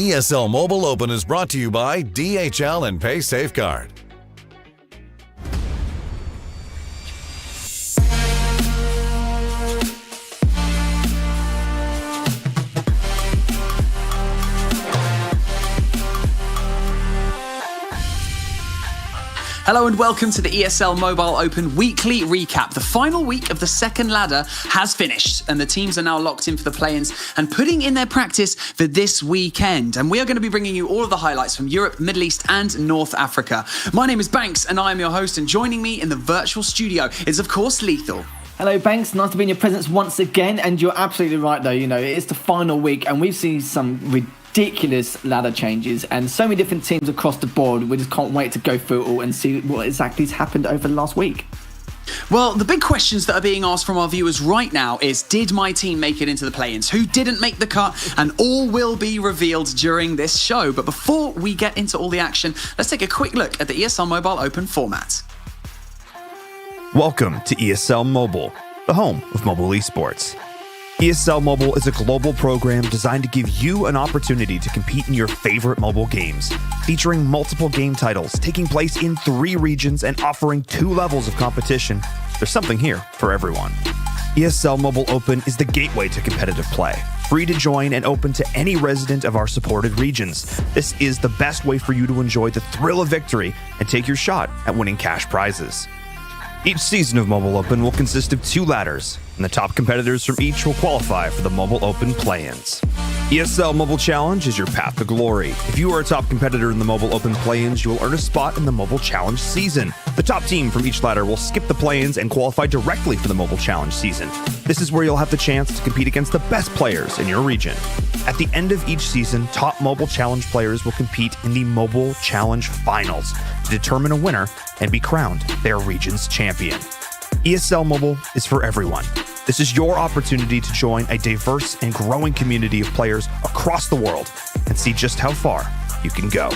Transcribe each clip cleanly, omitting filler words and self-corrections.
ESL Mobile Open is brought to you by DHL and Pay Safeguard. Hello and welcome to the ESL Mobile Open weekly recap. The final week of the second ladder has finished and the teams are now locked in for the play-ins and putting in their practice for this weekend. And we are going to be bringing you all of the highlights from Europe, Middle East and North Africa. My name is Banks and I am your host, and joining me in the virtual studio is of course Lethal. Hello Banks, nice to be in your presence once again, and you're absolutely right though, you know, it's the final week and we've seen some ridiculous ladder changes and so many different teams across the board. We just can't wait to go through it all and see what exactly has happened over the last week. Well, the big questions that are being asked from our viewers right now is, did my team make it into the play-ins? Who didn't make the cut? And all will be revealed during this show. But before we get into all the action, let's take a quick look at the ESL Mobile Open format. Welcome to ESL Mobile, the home of mobile esports. ESL Mobile is a global program designed to give you an opportunity to compete in your favorite mobile games, featuring multiple game titles, taking place in 3 regions and offering 2 levels of competition. There's something here for everyone. ESL Mobile Open is the gateway to competitive play, free to join and open to any resident of our supported regions. This is the best way for you to enjoy the thrill of victory and take your shot at winning cash prizes. Each season of Mobile Open will consist of 2 ladders, and the top competitors from each will qualify for the Mobile Open play-ins. ESL Mobile Challenge is your path to glory. If you are a top competitor in the Mobile Open play-ins, you will earn a spot in the Mobile Challenge season. The top team from each ladder will skip the play-ins and qualify directly for the Mobile Challenge season. This is where you'll have the chance to compete against the best players in your region. At the end of each season, top Mobile Challenge players will compete in the Mobile Challenge Finals to determine a winner and be crowned their region's champion. ESL Mobile is for everyone. This is your opportunity to join a diverse and growing community of players across the world and see just how far you can go.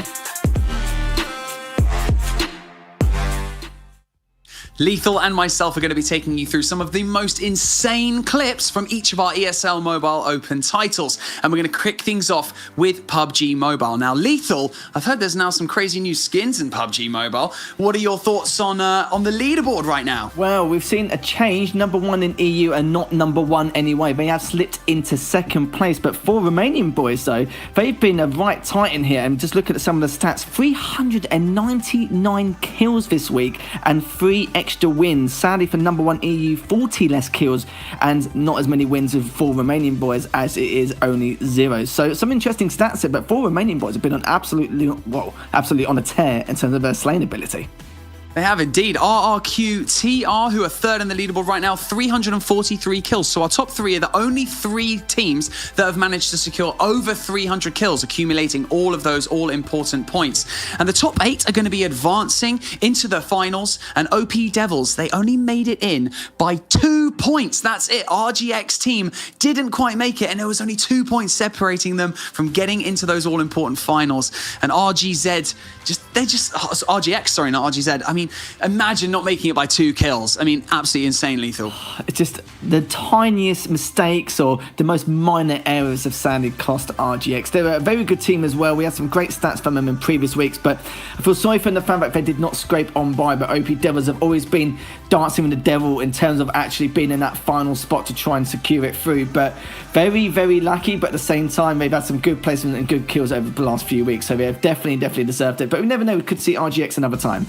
Lethal and myself are going to be taking you through some of the most insane clips from each of our ESL Mobile Open titles. And we're going to kick things off with PUBG Mobile. Now, Lethal, I've heard there's now some crazy new skins in PUBG Mobile. What are your thoughts on the leaderboard right now? Well, we've seen a change. Number 1 in EU and not number 1 anyway. They have slipped into 2nd place. But for Romanian boys, though, they've been right tight in here. And just look at some of the stats. 399 kills this week and 3 extra wins. Sadly for number 1 EU, 40 less kills and not as many wins for Romanian boys as it is only 0. So some interesting stats here, but 4 Romanian boys have been on absolutely on a tear in terms of their slaying ability. They have indeed. RRQTR, who are 3rd in the leaderboard right now, 343 kills. So our top 3 are the only 3 teams that have managed to secure over 300 kills, accumulating all of those all-important points. And the top 8 are going to be advancing into the finals. And OP Devils, they only made it in by 2 points. That's it. RGX team didn't quite make it, and there was only 2 points separating them from getting into those all-important finals. And RGZ, RGX, sorry, not RGZ. I mean, imagine not making it by 2 kills. I mean, absolutely insane, Lethal. It's just the tiniest mistakes or the most minor errors have sadly cost RGX. They're a very good team as well. We had some great stats from them in previous weeks, but I feel sorry for the fact that they did not scrape on by. But OP Devils have always been dancing with the devil in terms of actually being in that final spot to try and secure it through. But very, very lucky, but at the same time, they've had some good placement and good kills over the last few weeks. So they have definitely deserved it. But we never know, we could see RGX another time.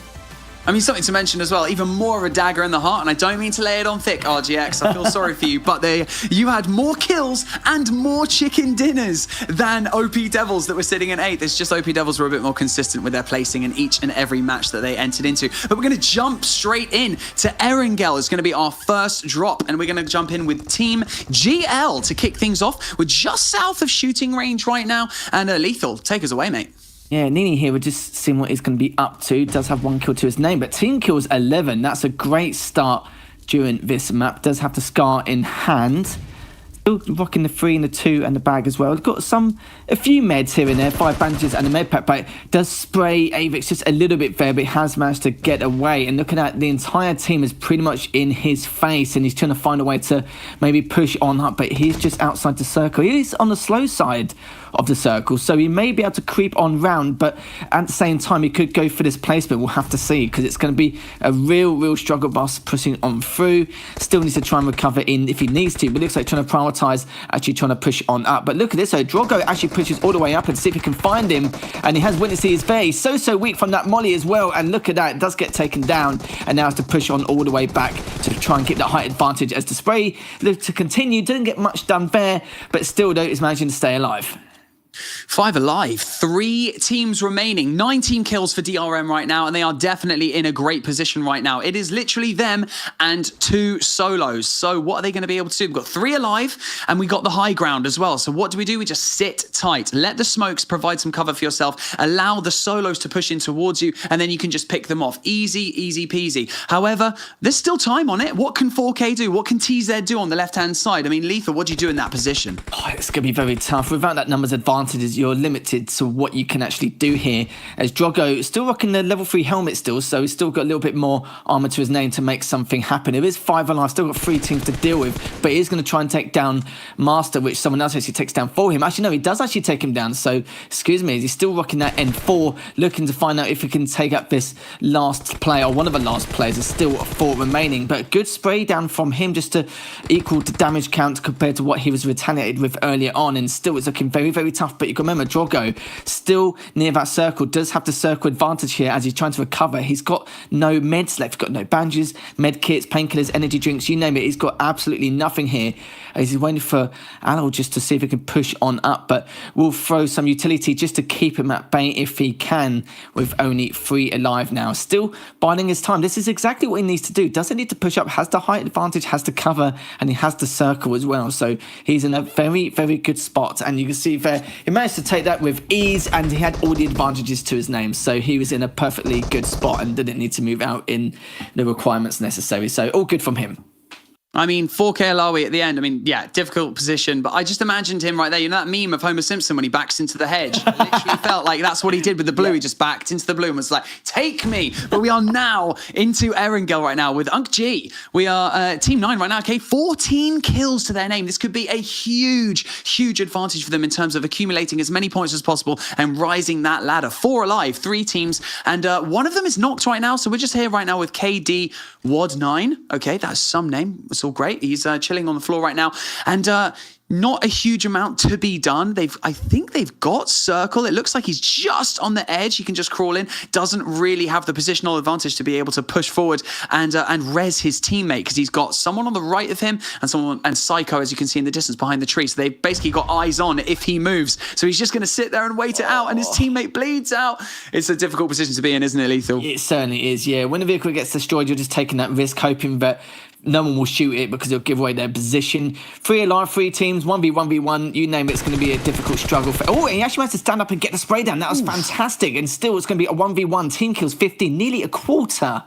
I mean, something to mention as well, even more of a dagger in the heart, and I don't mean to lay it on thick, RGX, I feel sorry for you, but you had more kills and more chicken dinners than OP Devils that were sitting in 8th. It's just OP Devils were a bit more consistent with their placing in each and every match that they entered into. But we're going to jump straight in to Erangel. It's going to be our first drop, and we're going to jump in with Team GL to kick things off. We're just south of shooting range right now, and Lethal, take us away, mate. Yeah, Nini here, we're just seeing what he's going to be up to. Does have 1 kill to his name, but team kills 11. That's a great start during this map. Does have the Scar in hand. Still rocking the 3 and the 2 and the bag as well. We've got a few meds here and there, 5 bandages and a med pack, but does spray Avix just a little bit there, but he has managed to get away. And looking at the entire team is pretty much in his face, and he's trying to find a way to maybe push on up, but he's just outside the circle. He is on the slow side of the circle, so he may be able to creep on round, but at the same time he could go for this placement. We'll have to see, because it's going to be a real struggle bus pushing on through. Still needs to try and recover in if he needs to, but looks like trying to prioritize, actually trying to push on up. But look at this, so Drogo actually pushes all the way up and see if he can find him, and he has witnessed he is very so weak from that molly as well, and look at that, it does get taken down, and now has to push on all the way back to try and get that height advantage as the spray looks to continue. Didn't get much done there, but still though is managing to stay alive. 5 alive, 3 teams remaining, 19 kills for DRM right now, and they are definitely in a great position right now. It is literally them and 2 solos. So what are they going to be able to do? We've got 3 alive, and we got the high ground as well. So what do? We just sit tight. Let the smokes provide some cover for yourself. Allow the solos to push in towards you, and then you can just pick them off. Easy peasy. However, there's still time on it. What can 4K do? What can TZ do on the left-hand side? I mean, Lethal, what do you do in that position? Oh, it's going to be very tough. Without that numbers advantage, you're limited to what you can actually do here. As Drogo is still rocking the level 3 helmet still, so he's still got a little bit more armor to his name to make something happen. There is 5 alive, still got 3 teams to deal with, but he is going to try and take down Master, which someone else actually takes down for him. Actually, no, he does actually take him down, so excuse me, he's still rocking that N4, looking to find out if he can take up this last player, or one of the last players. There's still 4 remaining, but good spray down from him just to equal the damage count compared to what he was retaliated with earlier on, and still it's looking very tough. But you can remember, Drogo still near that circle, does have the circle advantage here as he's trying to recover. He's got no meds left, he's got no bandages, med kits, painkillers, energy drinks, you name it. He's got absolutely nothing here. He's waiting for Allo just to see if he can push on up, but we'll throw some utility just to keep him at bay if he can, with only 3 alive now. Still biding his time. This is exactly what he needs to do. Doesn't need to push up, has the height advantage, has the cover, and he has the circle as well. So he's in a very good spot, and you can see there he managed to take that with ease, and he had all the advantages to his name, so he was in a perfectly good spot and didn't need to move out in the requirements necessary. So all good from him. I mean, 4K Alawi at the end. I mean, yeah, difficult position, but I just imagined him right there. You know that meme of Homer Simpson when he backs into the hedge? I literally felt like that's what he did with the blue. Yeah. He just backed into the blue and was like, take me. But we are now into Erangel right now with Unk G. We are Team 9 right now, okay? 14 kills to their name. This could be a huge advantage for them in terms of accumulating as many points as possible and rising that ladder. 4 alive, 3 teams, and one of them is knocked right now. So we're just here right now with KD Wad 9. Okay, that's some name. It's all great. He's chilling on the floor right now, and not a huge amount to be done. I think they've got circle. It looks like he's just on the edge. He can just crawl in. Doesn't really have the positional advantage to be able to push forward and res his teammate, because he's got someone on the right of him and Psycho, as you can see in the distance behind the tree. So they've basically got eyes on if he moves. So he's just going to sit there and wait it out, and his teammate bleeds out. It's a difficult position to be in, isn't it, Lethal? It certainly is, yeah. When the vehicle gets destroyed, you're just taking that risk, hoping that no one will shoot it because it'll give away their position. 3 alive, 3 teams, 1v1v1, you name it, it's going to be a difficult struggle. Oh, he actually managed to stand up and get the spray down. That was fantastic. And still, it's going to be a 1v1. Team kills 15, nearly a quarter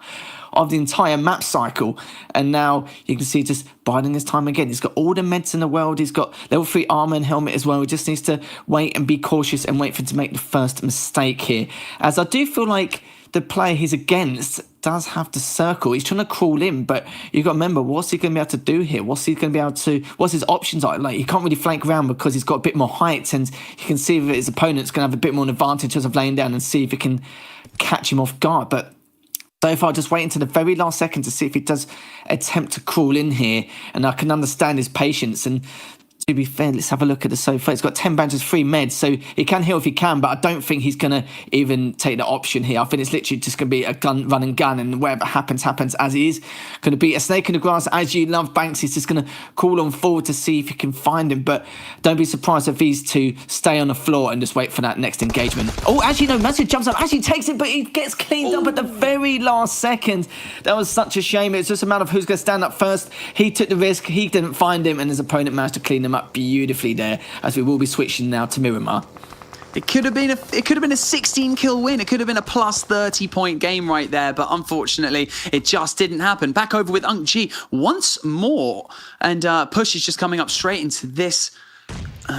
of the entire map cycle. And now you can see just biding his time again. He's got all the meds in the world. He's got level 3 armor and helmet as well. He just needs to wait and be cautious and wait for him to make the first mistake here. As I do feel like the player he's against does have the circle. He's trying to crawl in, but you've got to remember, what's he going to be able to do here? What's he going to be able to, what's his options are? Like, he can't really flank around because he's got a bit more height, and you can see that his opponent's going to have a bit more advantage of laying down and see if he can catch him off guard. But so far, just waiting to the very last second to see if he does attempt to crawl in here, and I can understand his patience. And to be fair, let's have a look at the sofa. It's got 10 bandages, 3 meds, so he can heal if he can, but I don't think he's going to even take the option here. I think it's literally just going to be a run and gun, and whatever happens, happens, as he is going to be a snake in the grass, as you love. Banks is just going to call on forward to see if he can find him, but don't be surprised if these two stay on the floor and just wait for that next engagement. Oh, actually, no, Massive jumps up, actually takes it, but he gets cleaned up at the very last second. That was such a shame. It's just a matter of who's going to stand up first. He took the risk, he didn't find him, and his opponent managed to clean him up beautifully there, as we will be switching now to Miramar. It could have been a 16 kill win. It could have been a plus 30 point game right there, but unfortunately it just didn't happen. Back over with Unk G once more, and Push is just coming up straight into this.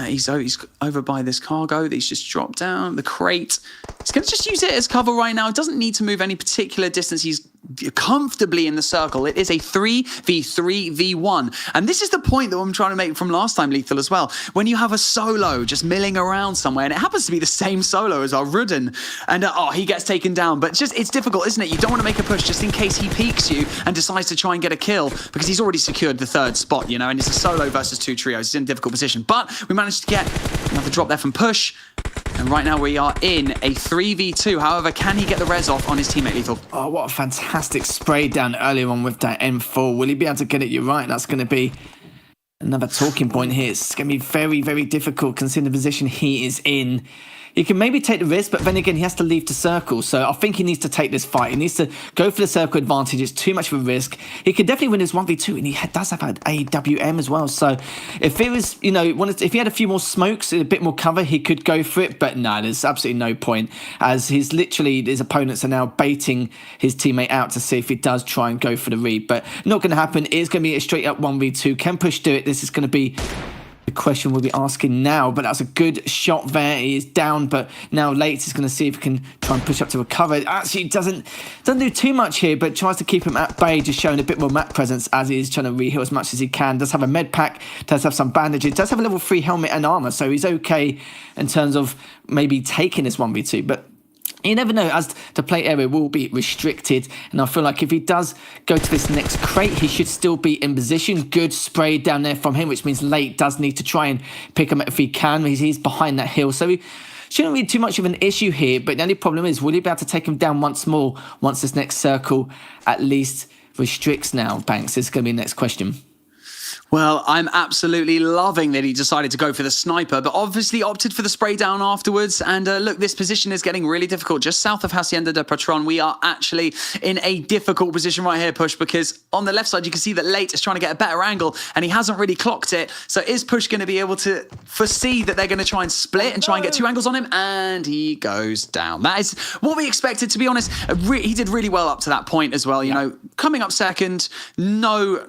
He's over by this cargo that he's just dropped down, the crate. He's going to just use it as cover right now. It doesn't need to move any particular distance. He's comfortably in the circle. It is a 3v3v1. And this is the point that I'm trying to make from last time, Lethal, as well. When you have a solo just milling around somewhere, and it happens to be the same solo as our Rudden, and he gets taken down. But it's difficult, isn't it? You don't want to make a push just in case he peeks you and decides to try and get a kill, because he's already secured the third spot, you know, and it's a solo versus 2 trios. He's in a difficult position. But we managed to get another drop there from Push. And right now we are in a 3v2. However, can he get the res off on his teammate, Lethal? Oh, what a fantastic spray down earlier on with that M4. Will he be able to get it? You're right. That's going to be another talking point here. It's going to be very, very difficult considering the position he is in. He can maybe take the risk, but then again, he has to leave the circle. So I think he needs to take this fight. He needs to go for the circle advantage. It's too much of a risk. He could definitely win his 1v2, and he does have an AWM as well. So if it was, you know, if he had a few more smokes, a bit more cover, he could go for it. But no, there's absolutely no point, as his opponents are now baiting his teammate out to see if he does try and go for the read. But not going to happen. It is going to be a straight up 1v2. Can Push do it? This is going to be the question we'll be asking now, but that's a good shot there. He is down, but now Late is going to see if he can try and push up to recover. Actually, doesn't do too much here, but tries to keep him at bay, just showing a bit more map presence as he is trying to re-heal as much as he can. Does have a med pack, does have some bandages, does have a level 3 helmet and armor, so he's okay in terms of maybe taking this 1v2, but you never know, as the play area will be restricted, and I feel like if he does go to this next crate, he should still be in position. Good spray down there from him, which means Late does need to try and pick him up if he can. He's behind that hill, so he shouldn't be too much of an issue here, but the only problem is, will he be able to take him down once more once this next circle at least restricts now, Banks? This is going to be the next question. Well, I'm absolutely loving that he decided to go for the sniper, but obviously opted for the spray down afterwards. And look, this position is getting really difficult. Just south of Hacienda de Patron, we are actually in a difficult position right here, Push, because on the left side, you can see that Late is trying to get a better angle, and he hasn't really clocked it. So is Push going to be able to foresee that they're going to try and split and try and get 2 angles on him? And he goes down. That is what we expected, to be honest. He did really well up to that point as well. You know, coming up second, no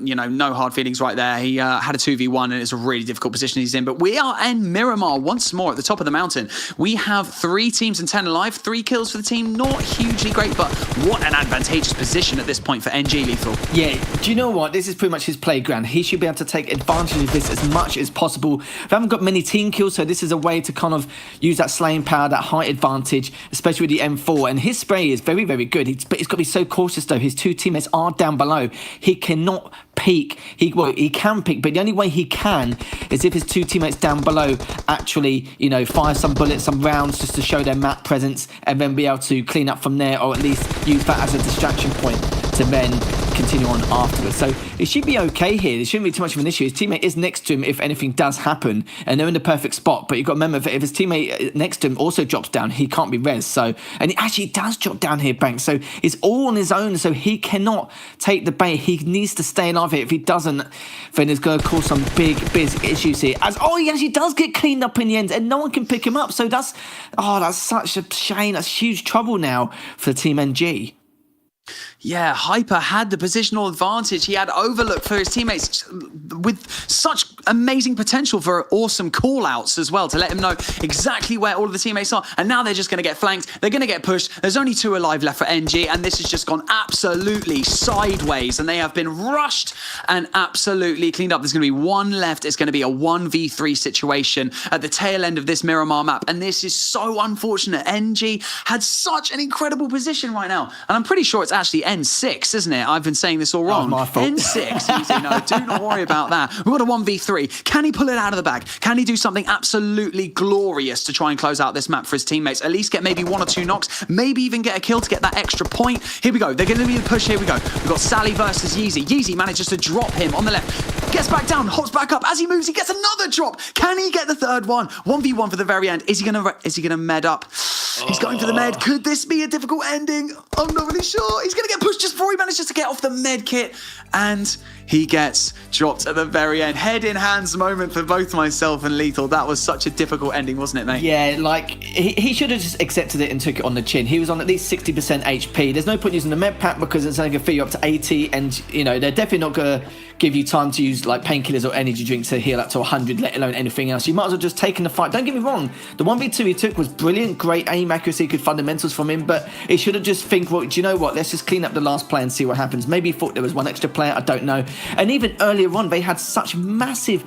hard feelings right there. He had a 2v1, and it's a really difficult position he's in. But we are in Miramar once more at the top of the mountain. We have 3 teams and 10 alive, 3 kills for the team. Not hugely great, but what an advantageous position at this point for NG, Lethal. Yeah, do you know what? This is pretty much his playground. He should be able to take advantage of this as much as possible. We haven't got many team kills, so this is a way to kind of use that slaying power, that height advantage, especially with the M4. And his spray is very, very good. But he's got to be so cautious, though. His 2 teammates are down below. He cannot peek. He can peek, but the only way he can is if his 2 teammates down below actually, you know, fire some bullets, some rounds, just to show their map presence, and then be able to clean up from there, or at least use that as a distraction point to then continue on afterwards. So it should be okay here. There shouldn't be too much of an issue. His teammate is next to him if anything does happen, and they're in the perfect spot. But you've got to remember that if his teammate next to him also drops down, he can't be res. So, and he actually does drop down here, Banks. So it's all on his own. So he cannot take the bait. He needs to stay alive here. If he doesn't, then it's going to cause some big issues here. He actually does get cleaned up in the end, and no one can pick him up. So that's such a shame. That's huge trouble now for Team NG. Yeah, Hyper had the positional advantage. He had overlook for his teammates with such amazing potential for awesome call-outs as well, to let him know exactly where all of the teammates are. And now they're just going to get flanked. They're going to get pushed. There's only 2 alive left for NG, and this has just gone absolutely sideways. And they have been rushed and absolutely cleaned up. There's going to be 1 left. It's going to be a 1v3 situation at the tail end of this Miramar map. And this is so unfortunate. NG had such an incredible position right now. And I'm pretty sure it's actually N6, isn't it? I've been saying this all wrong. My fault. N6, easy. No, do not worry about that. We've got a 1v3. Can he pull it out of the bag? Can he do something absolutely glorious to try and close out this map for his teammates? At least get maybe 1 or 2 knocks, maybe even get a kill to get that extra point. Here we go. They're going to be the push. Here we go. We've got Sally versus Yeezy. Yeezy manages to drop him on the left. Gets back down, hops back up. As he moves, he gets another drop. Can he get the 3rd one? 1v1 for the very end. Is he gonna med up? He's going for the med. Could this be a difficult ending? I'm not really sure. He's going to get push just before he manages to get off the med kit, and he gets dropped at the very end. Head in hands moment for both myself and Lethal. That was such a difficult ending, wasn't it, mate? Yeah, like, he should have just accepted it and took it on the chin. He was on at least 60% HP. There's no point using the med pack because it's only going to fill you up to 80, and, you know, they're definitely not going to give you time to use, like, painkillers or energy drinks to heal up to 100, let alone anything else. You might as well just take in the fight. Don't get me wrong, the 1v2 he took was brilliant, great aim accuracy, good fundamentals from him, but he should have just think, well, do you know what, let's just clean up the last play and see what happens. Maybe he thought there was one extra player, I don't know. And even earlier on, they had such massive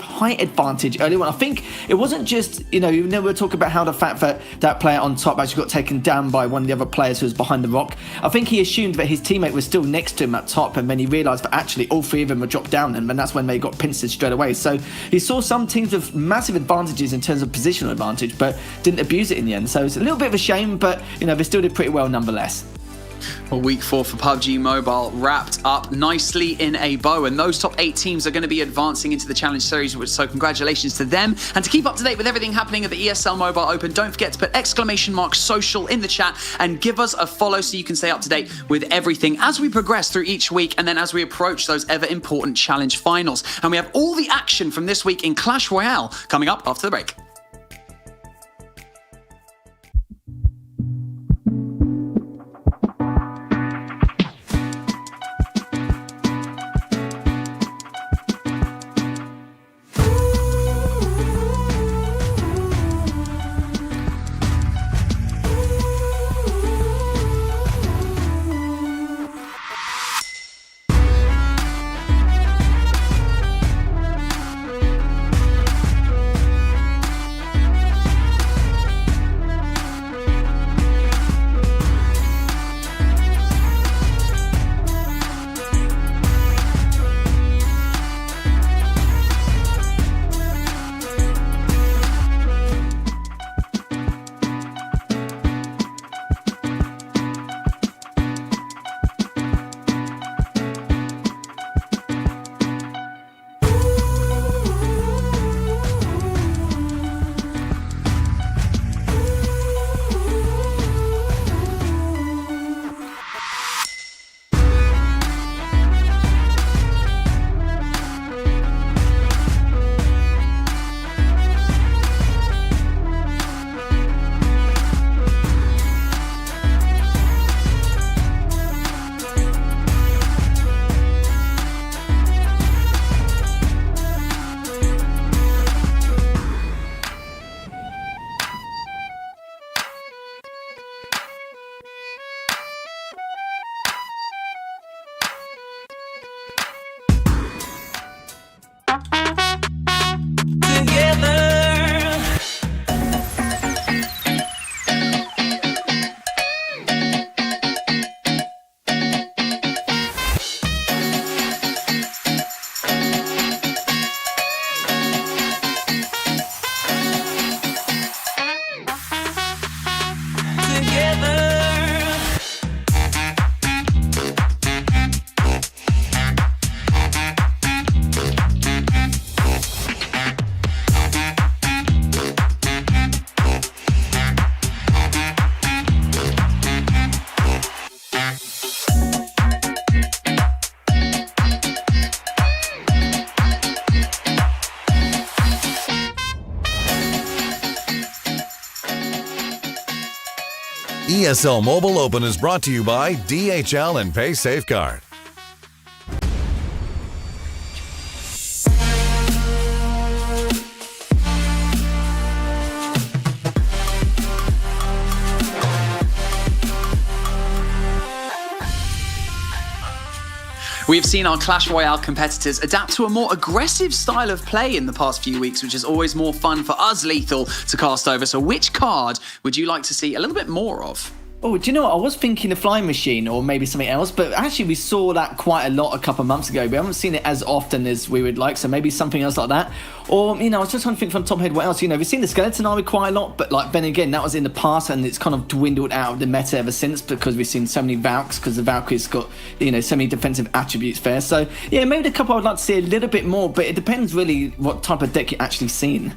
height advantage earlier on. I think it wasn't just, you know, we were talking about how the fact that that player on top actually got taken down by one of the other players who was behind the rock. I think he assumed that his teammate was still next to him at top, and then he realised that actually all three of them were dropped down, and that's when they got pincered straight away. So he saw some teams with massive advantages in terms of positional advantage, but didn't abuse it in the end. So it's a little bit of a shame, but, you know, they still did pretty well nonetheless. Well, week 4 for PUBG Mobile wrapped up nicely in a bow, and those top 8 teams are going to be advancing into the Challenge Series, so congratulations to them. And to keep up to date with everything happening at the ESL Mobile Open, don't forget to put !social in the chat and give us a follow so you can stay up to date with everything as we progress through each week, and then as we approach those ever important Challenge Finals. And we have all the action from this week in Clash Royale coming up after the break. ESL Mobile Open is brought to you by DHL and Pay Safeguard. We've seen our Clash Royale competitors adapt to a more aggressive style of play in the past few weeks, which is always more fun for us, Lethal, to cast over. So which card would you like to see a little bit more of? Oh, do you know what? I was thinking the flying machine or maybe something else, but actually we saw that quite a lot a couple of months ago. We haven't seen it as often as we would like, so maybe something else like that. Or, you know, I was just trying to think from the top of my head what else. You know, we've seen the skeleton army quite a lot, but like then again, that was in the past and it's kind of dwindled out of the meta ever since because we've seen so many Valks because the Valkyrie's got, you know, so many defensive attributes there. So, yeah, maybe the couple I would like to see a little bit more, but it depends really what type of deck you're actually seeing.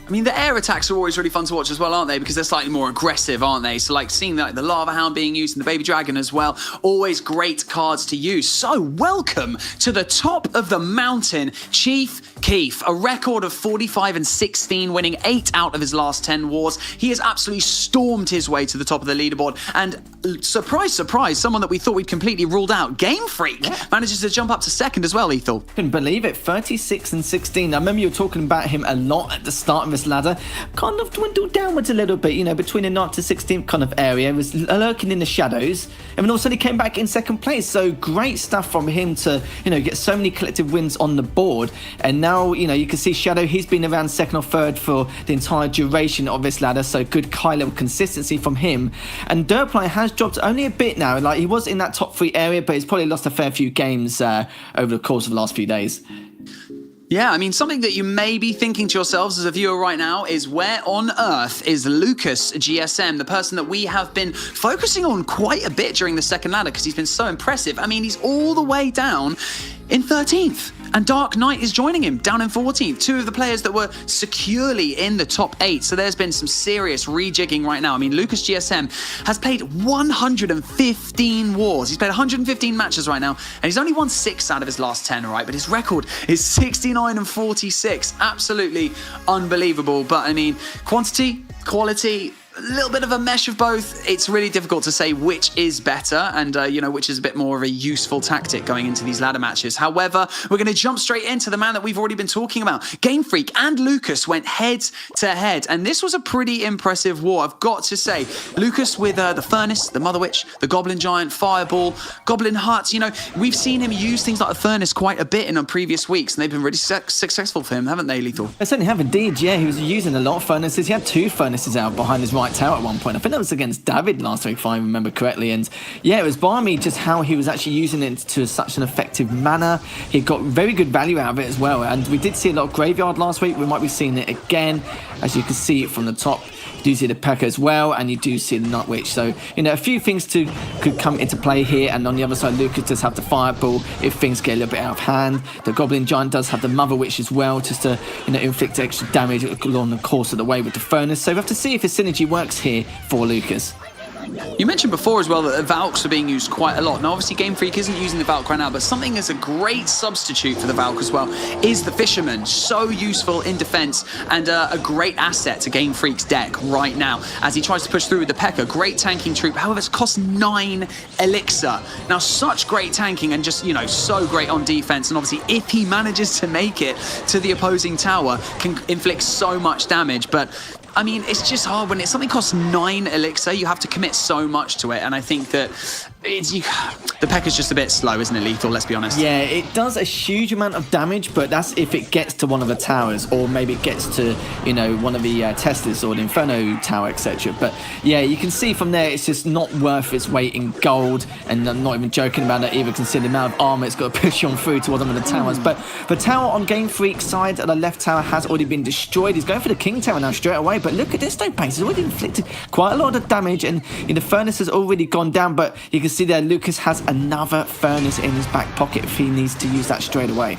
I mean, the air attacks are always really fun to watch as well, aren't they? Because they're slightly more aggressive, aren't they? So, like, seeing the Lava Hound being used and the Baby Dragon as well, always great cards to use. So, welcome to the top of the mountain, Chief Keef, a record of 45 and 16, winning 8 out of his last 10 wars. He has absolutely stormed his way to the top of the leaderboard. And, surprise, surprise, someone that we thought we'd completely ruled out, Game Freak, manages to jump up to second as well, Ethel. Couldn't believe it, 36 and 16. I remember you were talking about him a lot at the start of this ladder, kind of dwindled downwards a little bit, you know, between the 9th to 16th kind of area. He was lurking in the shadows, and then all of a sudden he came back in second place. So great stuff from him to, you know, get so many collective wins on the board. And now, you know, you can see Shadow, he's been around second or third for the entire duration of this ladder, so good high level consistency from him. And Derply has dropped only a bit now, like he was in that top 3 area, but he's probably lost a fair few games over the course of the last few days. Yeah, I mean, something that you may be thinking to yourselves as a viewer right now is, where on earth is Lucas GSM, the person that we have been focusing on quite a bit during the second ladder because he's been so impressive. I mean, he's all the way down in 13th. And Dark Knight is joining him down in 14th. 2 of the players that were securely in the top 8. So there's been some serious rejigging right now. I mean, Lucas GSM has played 115 wars. He's played 115 matches right now, and he's only won 6 out of his last 10, right? But his record is 69 and 46. Absolutely unbelievable. But I mean, quantity, quality, a little bit of a mesh of both. It's really difficult to say which is better and, you know, which is a bit more of a useful tactic going into these ladder matches. However, we're going to jump straight into the man that we've already been talking about. Game Freak and Lucas went head to head, and this was a pretty impressive war, I've got to say. Lucas with the Furnace, the Mother Witch, the Goblin Giant, Fireball, Goblin Hut. You know, we've seen him use things like the Furnace quite a bit in previous weeks, and they've been really successful for him, haven't they, Lethal? They certainly have indeed, yeah. He was using a lot of Furnaces. He had 2 Furnaces out behind his right tower at one point. I think that was against David last week, if I remember correctly. And yeah, it was balmy just how he was actually using it to such an effective manner. He got very good value out of it as well. And we did see a lot of Graveyard last week. We might be seeing it again, as you can see from the top. You do see the P.E.K.K.A as well, and you do see the Night Witch. So, you know, a few things could come into play here. And on the other side, Lucas does have the Fireball if things get a little bit out of hand. The Goblin Giant does have the Mother Witch as well, just to, you know, inflict extra damage along the course of the way with the Furnace. So we have to see if the synergy works here for Lucas. You mentioned before as well that the Valks are being used quite a lot. Now, obviously, Game Freak isn't using the Valk right now, but something that's a great substitute for the Valk as well is the Fisherman. So useful in defense and a great asset to Game Freak's deck right now as he tries to push through with the P.E.K.K.A. Great tanking troop. However, it's cost 9 elixir. Now, such great tanking and just, you know, so great on defense. And obviously, if he manages to make it to the opposing tower, can inflict so much damage. But I mean, it's just hard when something costs 9 elixir. You have to commit so much to it, and I think that the P.E.K.K.A is just a bit slow, isn't it, Lethal? Let's be honest. Yeah, it does a huge amount of damage, but that's if it gets to one of the towers, or maybe it gets to, you know, one of the Teslas or the Inferno Tower, etc. But yeah, you can see from there it's just not worth its weight in gold, and I'm not even joking about that either, considering the amount of armor it's got to push on through towards one of the towers. But the tower on Game Freak's side, the left tower, has already been destroyed. He's going for the King Tower now straight away, but look at this though, Pace. He's already inflicted quite a lot of damage, and the Furnace has already gone down, but you can see there Lucas has another Furnace in his back pocket if he needs to use that straight away.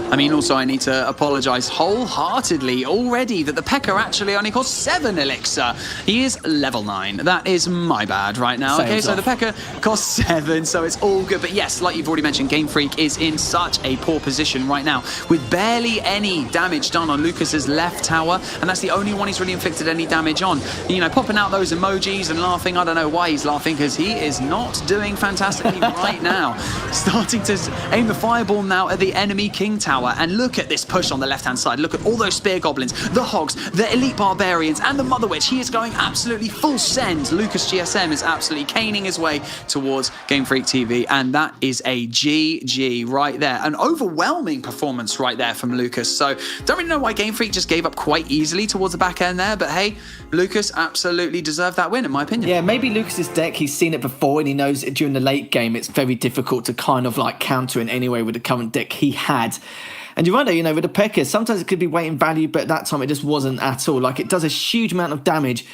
I mean, also, I need to apologise wholeheartedly already that the P.E.K.K.A actually only costs 7 elixir. He is level 9. That is my bad right now. Okay, so the P.E.K.K.A costs 7, so it's all good. But yes, like you've already mentioned, Game Freak is in such a poor position right now with barely any damage done on Lucas's left tower, and that's the only one he's really inflicted any damage on. You know, popping out those emojis and laughing. I don't know why he's laughing, because he is not doing fantastically right now. Starting to aim the Fireball now at the enemy King Tower. And look at this push on the left-hand side. Look at all those Spear Goblins, the Hogs, the Elite Barbarians, and the Mother Witch. He is going absolutely full send. Lucas GSM is absolutely caning his way towards Game Freak TV, and that is a GG right there. An overwhelming performance right there from Lucas. So, don't really know why Game Freak just gave up quite easily towards the back end there, but hey, Lucas absolutely deserved that win, in my opinion. Yeah, maybe Lucas's deck, he's seen it before, and he knows it during the late game, it's very difficult to kind of like counter in any way with the current deck he had. And you're right, you know, with the P.E.K.K.A, sometimes it could be weight and value, but at that time it just wasn't at all. Like, it does a huge amount of damage,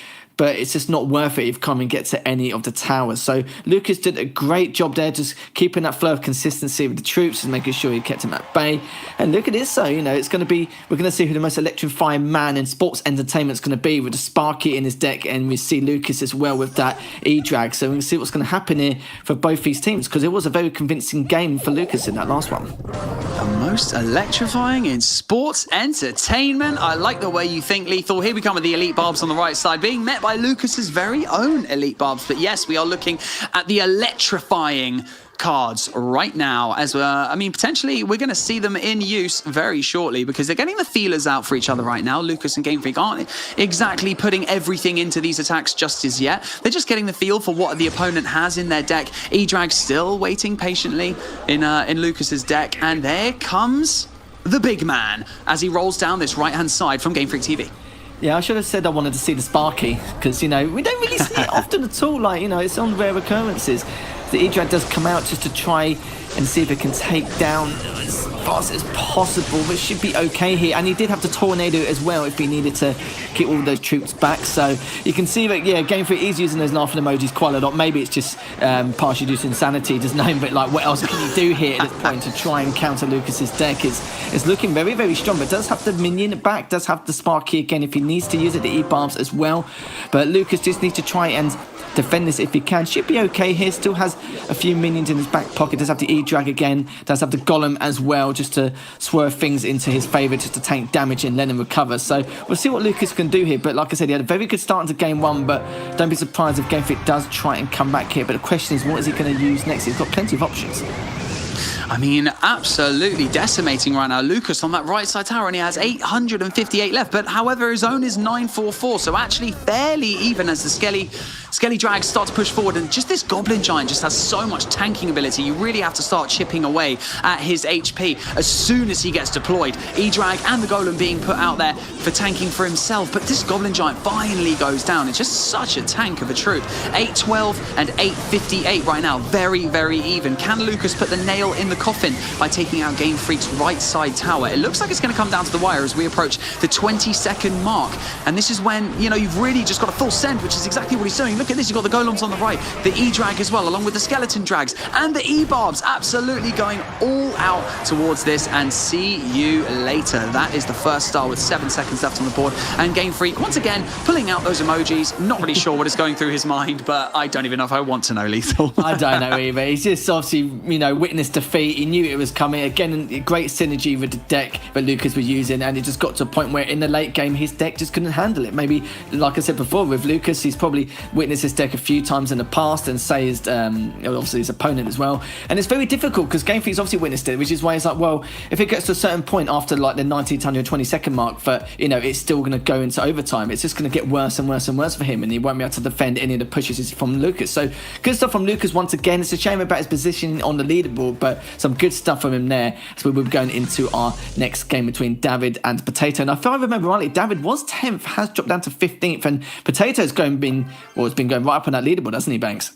but it's just not worth it if you can't even get to any of the towers. So Lucas did a great job there, just keeping that flow of consistency with the troops and making sure he kept him at bay. And look at this, so you know, it's going to be, we're going to see who the most electrifying man in sports entertainment is going to be with the Sparky in his deck, and we see Lucas as well with that E-Drag. So we're going to see what's going to happen here for both these teams, because it was a very convincing game for Lucas in that last one. The most electrifying in sports entertainment. I like the way you think, Lethal. Here we come with the Elite Barbs on the right side, being met by Lucas's very own Elite Barbs. But yes, we are looking at the electrifying cards right now, as I mean, potentially we're going to see them in use very shortly, because they're getting the feelers out for each other right now. Lucas and Game Freak aren't exactly putting everything into these attacks just as yet. They're just getting the feel for what the opponent has in their deck. E-Drag still waiting patiently in Lucas's deck, and there comes the big man as he rolls down this right-hand side from Game Freak TV. Yeah, I should have said I wanted to see the Sparky, because, you know, we don't really see it often at all. Like, you know, it's on rare occurrences. The E-Drag does come out just to try and see if it can take down as fast as possible, but should be okay here. And he did have the Tornado as well if he needed to get all those troops back. So you can see that, yeah, Game Freak is using those laughing emojis quite a lot. Maybe it's just partially due to insanity, doesn't know, but like, what else can you do here at this point to try and counter Lucas's deck? Is looking very, very strong, but does have the minion back, does have the Sparky again if he needs to use it, the E-Barbs as well. But Lucas just needs to try and defend this if he can. Should be okay here. Still has a few minions in his back pocket. Does have the E-Drag again. Does have the Golem as well, just to swerve things into his favour, just to tank damage and let him recover. So we'll see what Lucas can do here. But like I said, he had a very good start into game one, but don't be surprised if Game Freak does try and come back here. But the question is, what is he going to use next? He's got plenty of options. I mean, absolutely decimating right now. Lucas on that right side tower only has 858 left, but however, his own is 944, so actually fairly even as the Skelly Drags start to push forward, and just this Goblin Giant just has so much tanking ability. You really have to start chipping away at his HP as soon as he gets deployed. E-Drag and the Golem being put out there for tanking for himself, but this Goblin Giant finally goes down. It's just such a tank of a troop. 812 and 858 right now, very, very even. Can Lucas put the nail in the coffin by taking out Game Freak's right side tower? It looks like it's going to come down to the wire as we approach the 20-second mark, and this is when, you know, you've really just got a full send, which is exactly what he's doing. Look at this, you've got the Golems on the right, the E-Drag as well, along with the Skeleton Drags, and the E-Barbs absolutely going all out towards this, and see you later. That is the first star with 7 seconds left on the board, and Game Freak, once again, pulling out those emojis. Not really sure what is going through his mind, but I don't even know if I want to know, Lethal. I don't know either. He's just obviously, you know, witnessed defeat. He knew it was coming. Again, great synergy with the deck that Lucas was using, and it just got to a point where in the late game, his deck just couldn't handle it. Maybe, like I said before, with Lucas, he's probably witnessed his deck a few times in the past and sayed, obviously his opponent as well. And it's very difficult because Game Freak's obviously witnessed it, which is why he's like, well, if it gets to a certain point after like the 19th, 122nd mark, that, you know, it's still going to go into overtime, it's just going to get worse and worse and worse for him, and he won't be able to defend any of the pushes from Lucas. So good stuff from Lucas once again. It's a shame about his position on the leaderboard, but some good stuff from him there. So we'll be going into our next game between David and Potato. And if I remember rightly, David was 10th, has dropped down to 15th, and Potato's has been going right up on that leaderboard, hasn't he, Banks?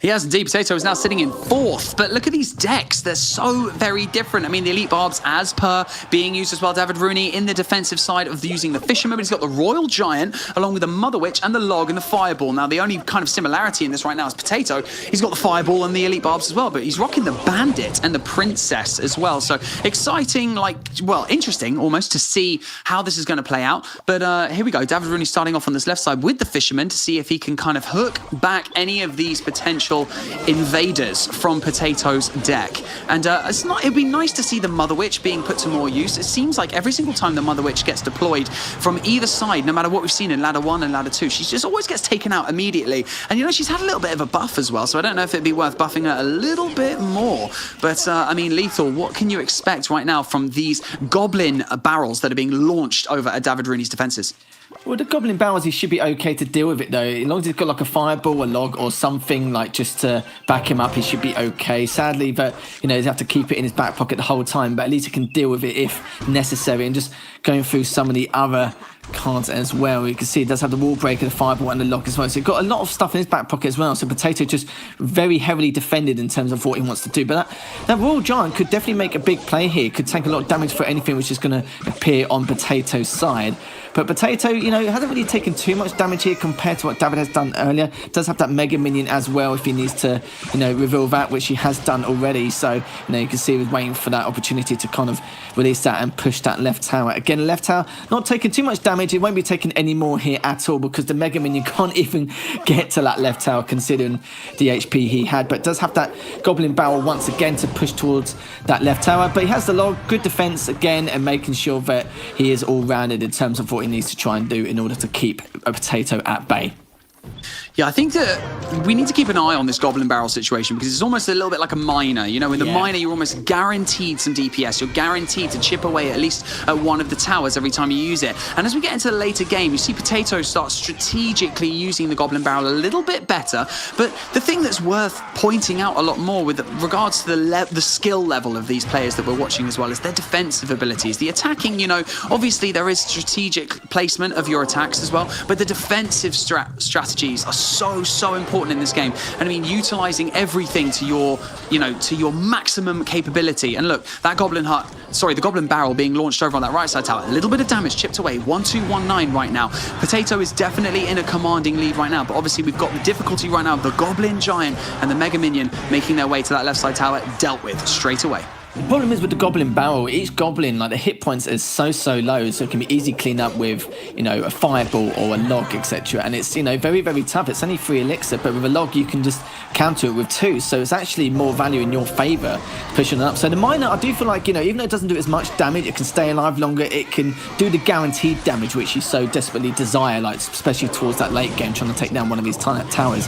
He has indeed. Potato is now sitting in 4th, but look at these decks. They're so very different. I mean, the Elite Barbs, as per, being used as well. David Rooney in the defensive side of using the Fisherman, but he's got the Royal Giant along with the Mother Witch and the Log and the Fireball. Now, the only kind of similarity in this right now is Potato. He's got the Fireball and the Elite Barbs as well, but he's rocking the Bandit and the Princess as well. So exciting, like, well, interesting almost to see how this is going to play out. But here we go. David Rooney starting off on this left side with the Fisherman to see if he can kind of hook back any of these potential invaders from Potato's deck. And it'd be nice to see the Mother Witch being put to more use. It seems like every single time the Mother Witch gets deployed from either side, no matter what we've seen in ladder 1 and ladder 2, she just always gets taken out immediately. And you know, she's had a little bit of a buff as well, so I don't know if it'd be worth buffing her a little bit more. But I mean, Lethal, what can you expect right now from these Goblin barrels that are being launched over at David Rooney's defenses? Well, the Goblin Barrels, he should be okay to deal with it, though. As long as he's got like a Fireball, a Log, or something like just to back him up, he should be okay. Sadly, but you know, he's have to keep it in his back pocket the whole time, but at least he can deal with it if necessary. And just going through some of the other cards as well. You can see it does have the wall breaker, the fireball, and the lock as well. So he's got a lot of stuff in his back pocket as well. So Potato just very heavily defended in terms of what he wants to do. But that Royal Giant could definitely make a big play here. Could take a lot of damage for anything which is going to appear on Potato's side. But Potato, you know, hasn't really taken too much damage here compared to what David has done earlier. Does have that Mega Minion as well if he needs to, you know, reveal that, which he has done already. So, you know, you can see he was waiting for that opportunity to kind of release that and push that left tower. Again, left tower not taking too much damage. It won't be taking any more here at all because the Mega Minion can't even get to that left tower considering the HP he had. But does have that Goblin Barrel once again to push towards that left tower. But he has the log, good defense again, and making sure that he is all-rounded in terms of what he needs to try and do in order to keep a Potato at bay. Yeah, I think that we need to keep an eye on this Goblin Barrel situation because it's almost a little bit like a miner. You know, in the miner, you're almost guaranteed some DPS. You're guaranteed to chip away at least at one of the towers every time you use it. And as we get into the later game, you see Potato start strategically using the Goblin Barrel a little bit better. But the thing that's worth pointing out a lot more with regards to the skill level of these players that we're watching as well is their defensive abilities. The attacking, you know, obviously there is strategic placement of your attacks as well, but the defensive strategies are so important in this game. And I mean, utilizing everything to your, you know, to your maximum capability. And look, that the Goblin Barrel being launched over on that right side tower, a little bit of damage chipped away, 1-2-1-9 right now. Potato is definitely in a commanding lead right now, but obviously we've got the difficulty right now of the Goblin Giant and the Mega Minion making their way to that left side tower, dealt with straight away. The problem is with the Goblin Barrel, each Goblin, like the hit points is so low, so it can be easily cleaned up with, you know, a fireball or a log, etc. And it's, you know, very tough. It's only 3 elixir, but with a log you can just counter it with 2, so it's actually more value in your favour pushing it up. So the miner, I do feel like, you know, even though it doesn't do as much damage, it can stay alive longer, it can do the guaranteed damage which you so desperately desire, like especially towards that late game trying to take down one of these towers.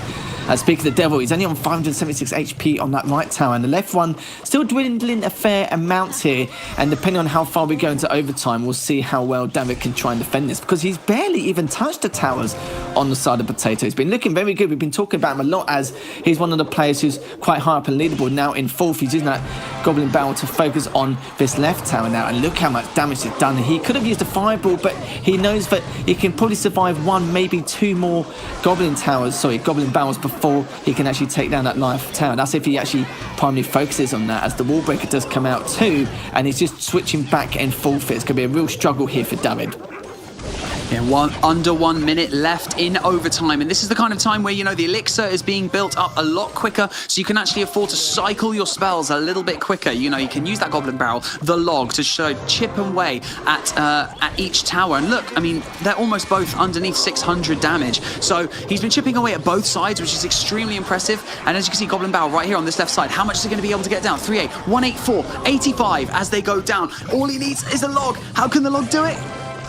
Speaking of the Devil, he's only on 576 HP on that right tower, and the left one still dwindling a fair amount here, and depending on how far we go into overtime, we'll see how well David can try and defend this, because he's barely even touched the towers on the side of Potato. He's been looking very good. We've been talking about him a lot as he's one of the players who's quite high up in leaderboard now in 4th. He's using that Goblin Barrel to focus on this left tower now, and look how much damage it's done. He could have used a fireball, but he knows that he can probably survive 1, maybe 2 more Goblin Barrels before he can actually take down that left tower. That's if he actually primarily focuses on that, as the wall breaker does come out too, and he's just switching back and forth. It's going to be a real struggle here for David. Yeah, under 1 minute left in overtime, and this is the kind of time where, you know, the elixir is being built up a lot quicker, so you can actually afford to cycle your spells a little bit quicker. You know, you can use that Goblin Barrel, the log, to chip away at each tower. And look, I mean, they're almost both underneath 600 damage, so he's been chipping away at both sides, which is extremely impressive. And as you can see, Goblin Barrel right here on this left side, how much is he going to be able to get down? 3-8, 184, 85 as they go down. All he needs is a log. How can the log do it?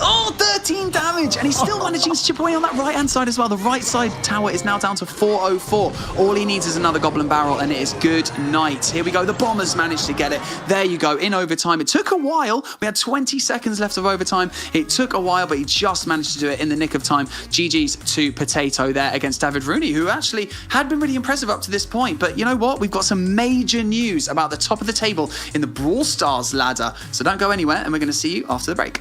Oh, 13 damage, and he's still managing to chip away on that right-hand side as well. The right side tower is now down to 404. All he needs is another Goblin Barrel, and it is good night. Here we go. The Bombers managed to get it. There you go, in overtime. It took a while. We had 20 seconds left of overtime. It took a while, but he just managed to do it in the nick of time. GG's to Potato there against David Rooney, who actually had been really impressive up to this point. But you know what? We've got some major news about the top of the table in the Brawl Stars ladder. So don't go anywhere, and we're going to see you after the break.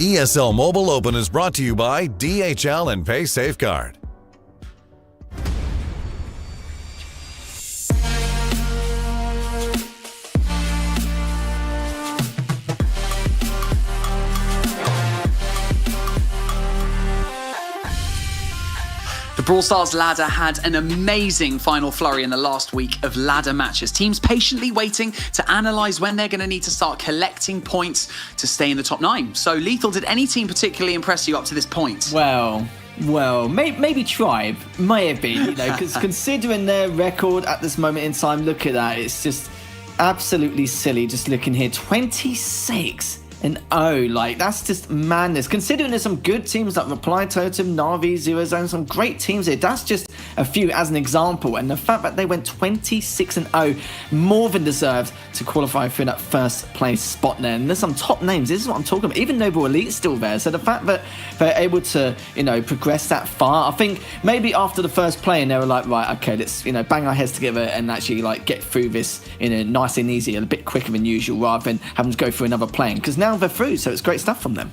ESL Mobile Open is brought to you by DHL and Pay Safeguard. The Brawl Stars ladder had an amazing final flurry in the last week of ladder matches. Teams patiently waiting to analyse when they're going to need to start collecting points to stay in the top 9. So, Lethal, did any team particularly impress you up to this point? Well, maybe Tribe may have been, because considering their record at this moment in time, look at that. It's just absolutely silly just looking here. 26-0. Like, that's just madness. Considering there's some good teams like Reply Totem, Na'Vi, Zero Zone, some great teams here. That's just a few as an example. And the fact that they went 26-0 more than deserved to qualify for that first place spot there. And there's some top names. This is what I'm talking about. Even Noble Elite's still there. So the fact that they're able to, progress that far, I think maybe after the first play and they were like, right, okay, let's, bang our heads together and actually get through this nice and easy, a bit quicker than usual, rather than having to go through another plane. Because now they're through, so it's great stuff from them.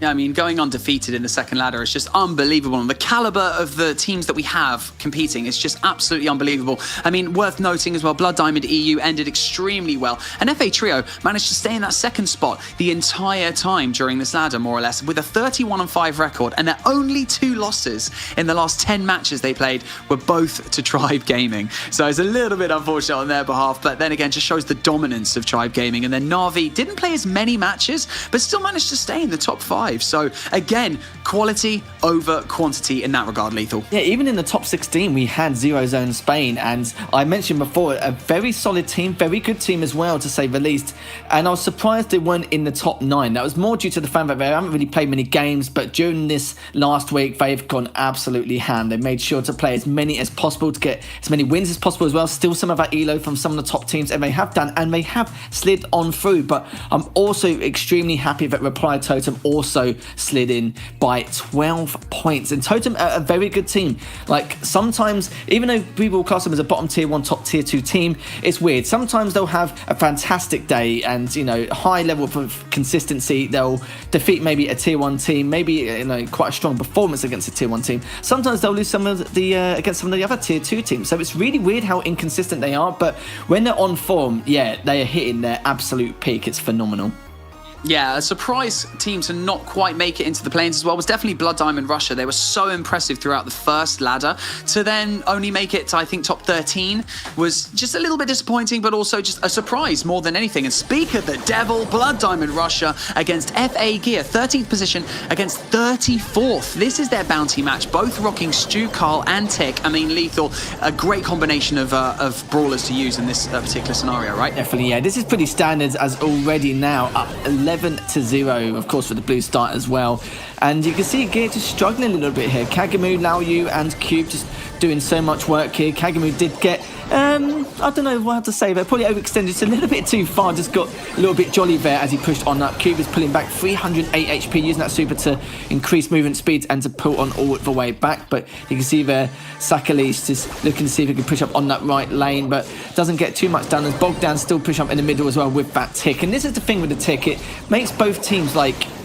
Yeah, I mean, going undefeated in the second ladder is just unbelievable. And the caliber of the teams that we have competing is just absolutely unbelievable. I mean, worth noting as well, Blood Diamond EU ended extremely well. And FA Trio managed to stay in that second spot the entire time during this ladder, more or less, with a 31-5 record. And their only 2 losses in the last 10 matches they played were both to Tribe Gaming. So it's a little bit unfortunate on their behalf, but then again, just shows the dominance of Tribe Gaming. And then Na'Vi didn't play as many matches, but still managed to stay in the top 5. So again, quality over quantity in that regard, Lethal. Yeah, even in the top 16, we had Zero Zone Spain, and I mentioned before, a very solid team, very good team as well, to say the least. And I was surprised they weren't in the top 9. That was more due to the fact that they haven't really played many games, but during this last week, they've gone absolutely ham. They made sure to play as many as possible to get as many wins as possible as well. Still some of that elo from some of the top teams, and they have done, and they have slid on through. But I'm also extremely happy that Reply Totem also slid in by 12 points. And Totem are a very good team. Like, sometimes, even though people class them as a bottom tier 1, top tier 2 team, it's weird. Sometimes they'll have a fantastic day and, high level of consistency. They'll defeat maybe a tier 1 team, maybe, quite a strong performance against a tier 1 team. Sometimes they'll lose some of the against some of the other tier 2 teams. So it's really weird how inconsistent they are. But when they're on form, yeah, they are hitting their absolute peak. It's phenomenal. Yeah, a surprise team to not quite make it into the plains as well was definitely Blood Diamond Russia. They were so impressive throughout the first ladder. To then only make it to, I think, top 13 was just a little bit disappointing, but also just a surprise more than anything. And speak of the devil, Blood Diamond Russia against FA Gear, 13th position against 34th. This is their bounty match, both rocking Stu, Carl and Tick. I mean, Lethal, a great combination of brawlers to use in this particular scenario, right? Definitely, yeah. This is pretty standard as already now up 11-0, of course, for the blue start as well. And you can see Gear just struggling a little bit here. Kagamu, Lao Yu and Cube just doing so much work here. Kagamu did get, I don't know what to say, but probably overextended just a little bit too far. Just got a little bit jolly there as he pushed on up. Cube is pulling back 308 HP, using that super to increase movement speed and to pull on all the way back. But you can see there, Sakalis just looking to see if he can push up on that right lane, but doesn't get too much done as Bogdan still push up in the middle as well with that Tick. And this is the thing with the Tick, it makes both teams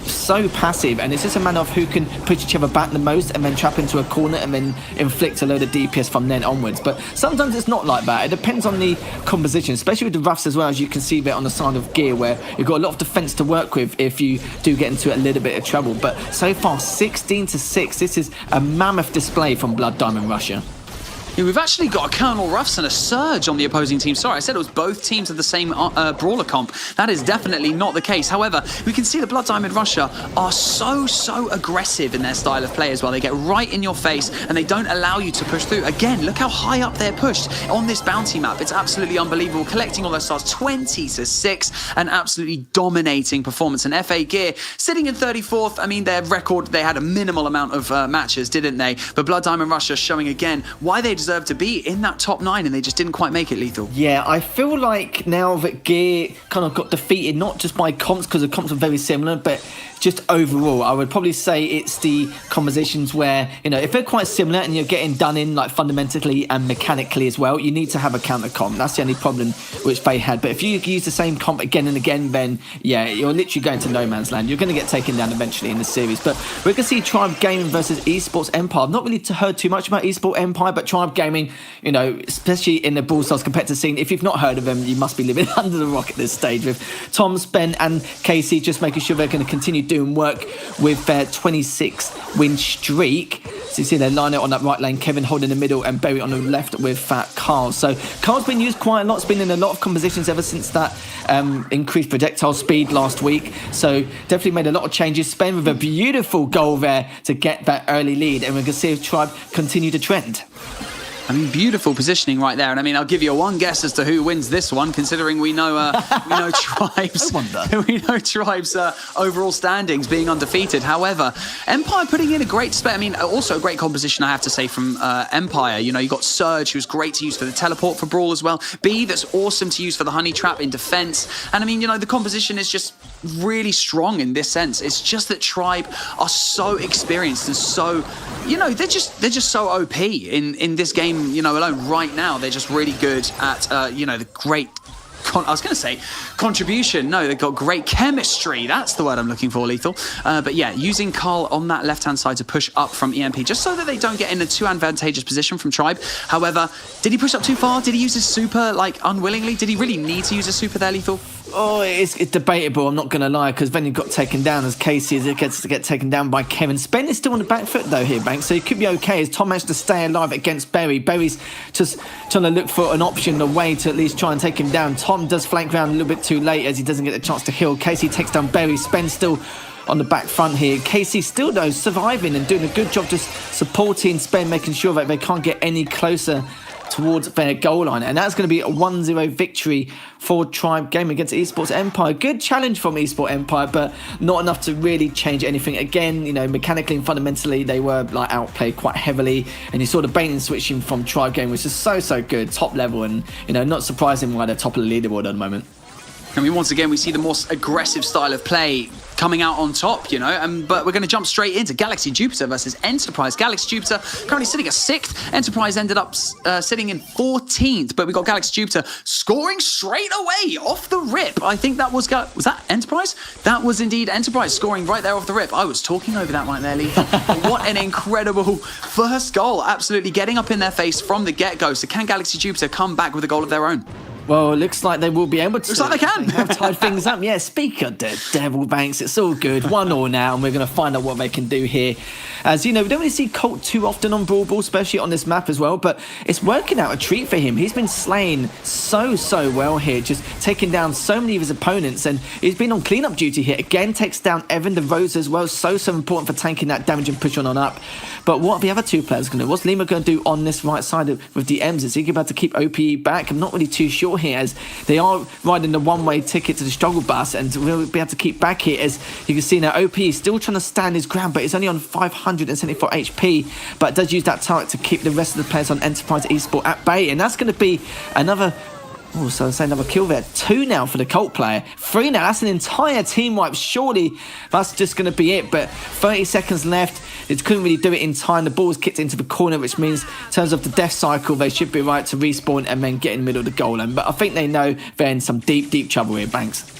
so passive, and it's just a matter of who can push each other back the most and then trap into a corner and then inflict a load of DPS from then onwards. But sometimes it's not like that. It depends on the composition, especially with the Ruffs as well, as you can see there on the side of Gear, where you've got a lot of defense to work with if you do get into a little bit of trouble. But so far, 16-6. This is a mammoth display from Blood Diamond Russia. Yeah, we've actually got a Colonel Ruffs and a Surge on the opposing team. Sorry, I said it was both teams of the same brawler comp. That is definitely not the case. However, we can see the Blood Diamond Russia are so aggressive in their style of play as well. They get right in your face and they don't allow you to push through. Again, look how high up they're pushed on this bounty map. It's absolutely unbelievable. Collecting all those stars, 20-6, an absolutely dominating performance. And FA Gear sitting in 34th. I mean, their record, they had a minimal amount of matches, didn't they? But Blood Diamond Russia showing again why they deserve deserved to be in that top 9, and they just didn't quite make it, Lethal. Yeah, I feel like now that Gear kind of got defeated, not just by comps, because the comps are very similar, but just overall, I would probably say it's the compositions where, you know, if they're quite similar and you're getting done in like fundamentally and mechanically as well, you need to have a counter comp. That's the only problem which they had. But if you use the same comp again and again, then yeah, you're literally going to no man's land. You're going to get taken down eventually in the series. But we're going to see Tribe Gaming versus Esports Empire. I've not really heard too much about Esports Empire, but Tribe Gaming, you know, especially in the Brawl Stars competitive scene, if you've not heard of them, you must be living under the rock at this stage, with Tom, Ben and Casey just making sure they're going to continue doing work with their 26 win streak. So you see their line out on that right lane, Kevin holding the middle and Berry on the left with Carl. So Carl's been used quite a lot. It's been in a lot of compositions ever since that increased projectile speed last week. So definitely made a lot of changes. Spain with a beautiful goal there to get that early lead, and we can see if Tribe continue to trend. I mean, beautiful positioning right there. And I mean, I'll give you one guess as to who wins this one, considering we know Tribe's. I wonder. We know Tribe's overall standings being undefeated. However, Empire putting in a great spec. I mean, also a great composition, I have to say, from Empire. You know, you got Surge, who's great to use for the teleport for Brawl as well. B, that's awesome to use for the honey trap in defense. And I mean, you know, the composition is just really strong in this sense. It's just that Tribe are so experienced and so, you know, they're just so OP in this game. You know, alone right now, they're just really good at, you know, the great, I was going to say contribution. No, they've got great chemistry. That's the word I'm looking for, Lethal. But yeah, using Carl on that left-hand side to push up from EMP, just so that they don't get in a too advantageous position from Tribe. However, did he push up too far? Did he use his super, like, unwillingly? Did he really need to use a super there, Lethal? Oh, it's debatable, I'm not going to lie, because then he got taken down as Casey as it gets to get taken down by Kevin. Spen is still on the back foot, though, here, Banks, so he could be okay as Tom managed to stay alive against Berry. Berry's just trying to look for an option, a way to at least try and take him down. Tom does flank round a little bit too late as he doesn't get a chance to heal. Casey takes down Berry. Spen still on the back front here. Casey still, though, surviving and doing a good job just supporting Spen, making sure that they can't get any closer towards their goal line, and that's going to be a 1-0 victory for Tribe Gaming against Esports Empire. Good challenge from Esports Empire, but not enough to really change anything. Again, you know, mechanically and fundamentally, they were like outplayed quite heavily, and you saw the bait and switching from Tribe Gaming, which is so good, top level, and you know, not surprising why they're top of the leaderboard at the moment. I mean, once again, we see the more aggressive style of play coming out on top, you know, but we're going to jump straight into Galaxy Jupiter versus Enterprise. Galaxy Jupiter currently sitting at 6th. Enterprise ended up sitting in 14th, but we got Galaxy Jupiter scoring straight away off the rip. I think that was that Enterprise? That was indeed Enterprise scoring right there off the rip. I was talking over that right there, Lee. What an incredible first goal. Absolutely getting up in their face from the get-go. So can Galaxy Jupiter come back with a goal of their own? Well, it looks like they will be able to. Looks like they can. They have tied things up. Yeah, speak of the devil, Banks. It's all good. 1-1 now, and we're going to find out what they can do here. As you know, we don't really see Colt too often on Brawl Ball, especially on this map as well, but it's working out a treat for him. He's been slaying so well here, just taking down so many of his opponents, and he's been on cleanup duty here. Again, takes down Evan the Rose as well. So important for tanking that damage and pushing on up. But what are the other two players going to do? What's Lima going to do on this right side with the M's? Is he about to keep OPE back? I'm not really too sure here, as they are riding the one-way ticket to the struggle bus, and we'll be able to keep back here. As you can see now, OP is still trying to stand his ground, but it's only on 574 HP, but does use that turret to keep the rest of the players on Enterprise Esport at bay, and that's going to be another... Oh, so I'd say another kill there. 2 now for the Colt player. 3 now. That's an entire team wipe. Surely that's just going to be it. But 30 seconds left. It couldn't really do it in time. The ball was kicked into the corner, which means in terms of the death cycle, they should be right to respawn and then get in the middle of the goal line. But I think they know they're in some deep trouble here, Banks.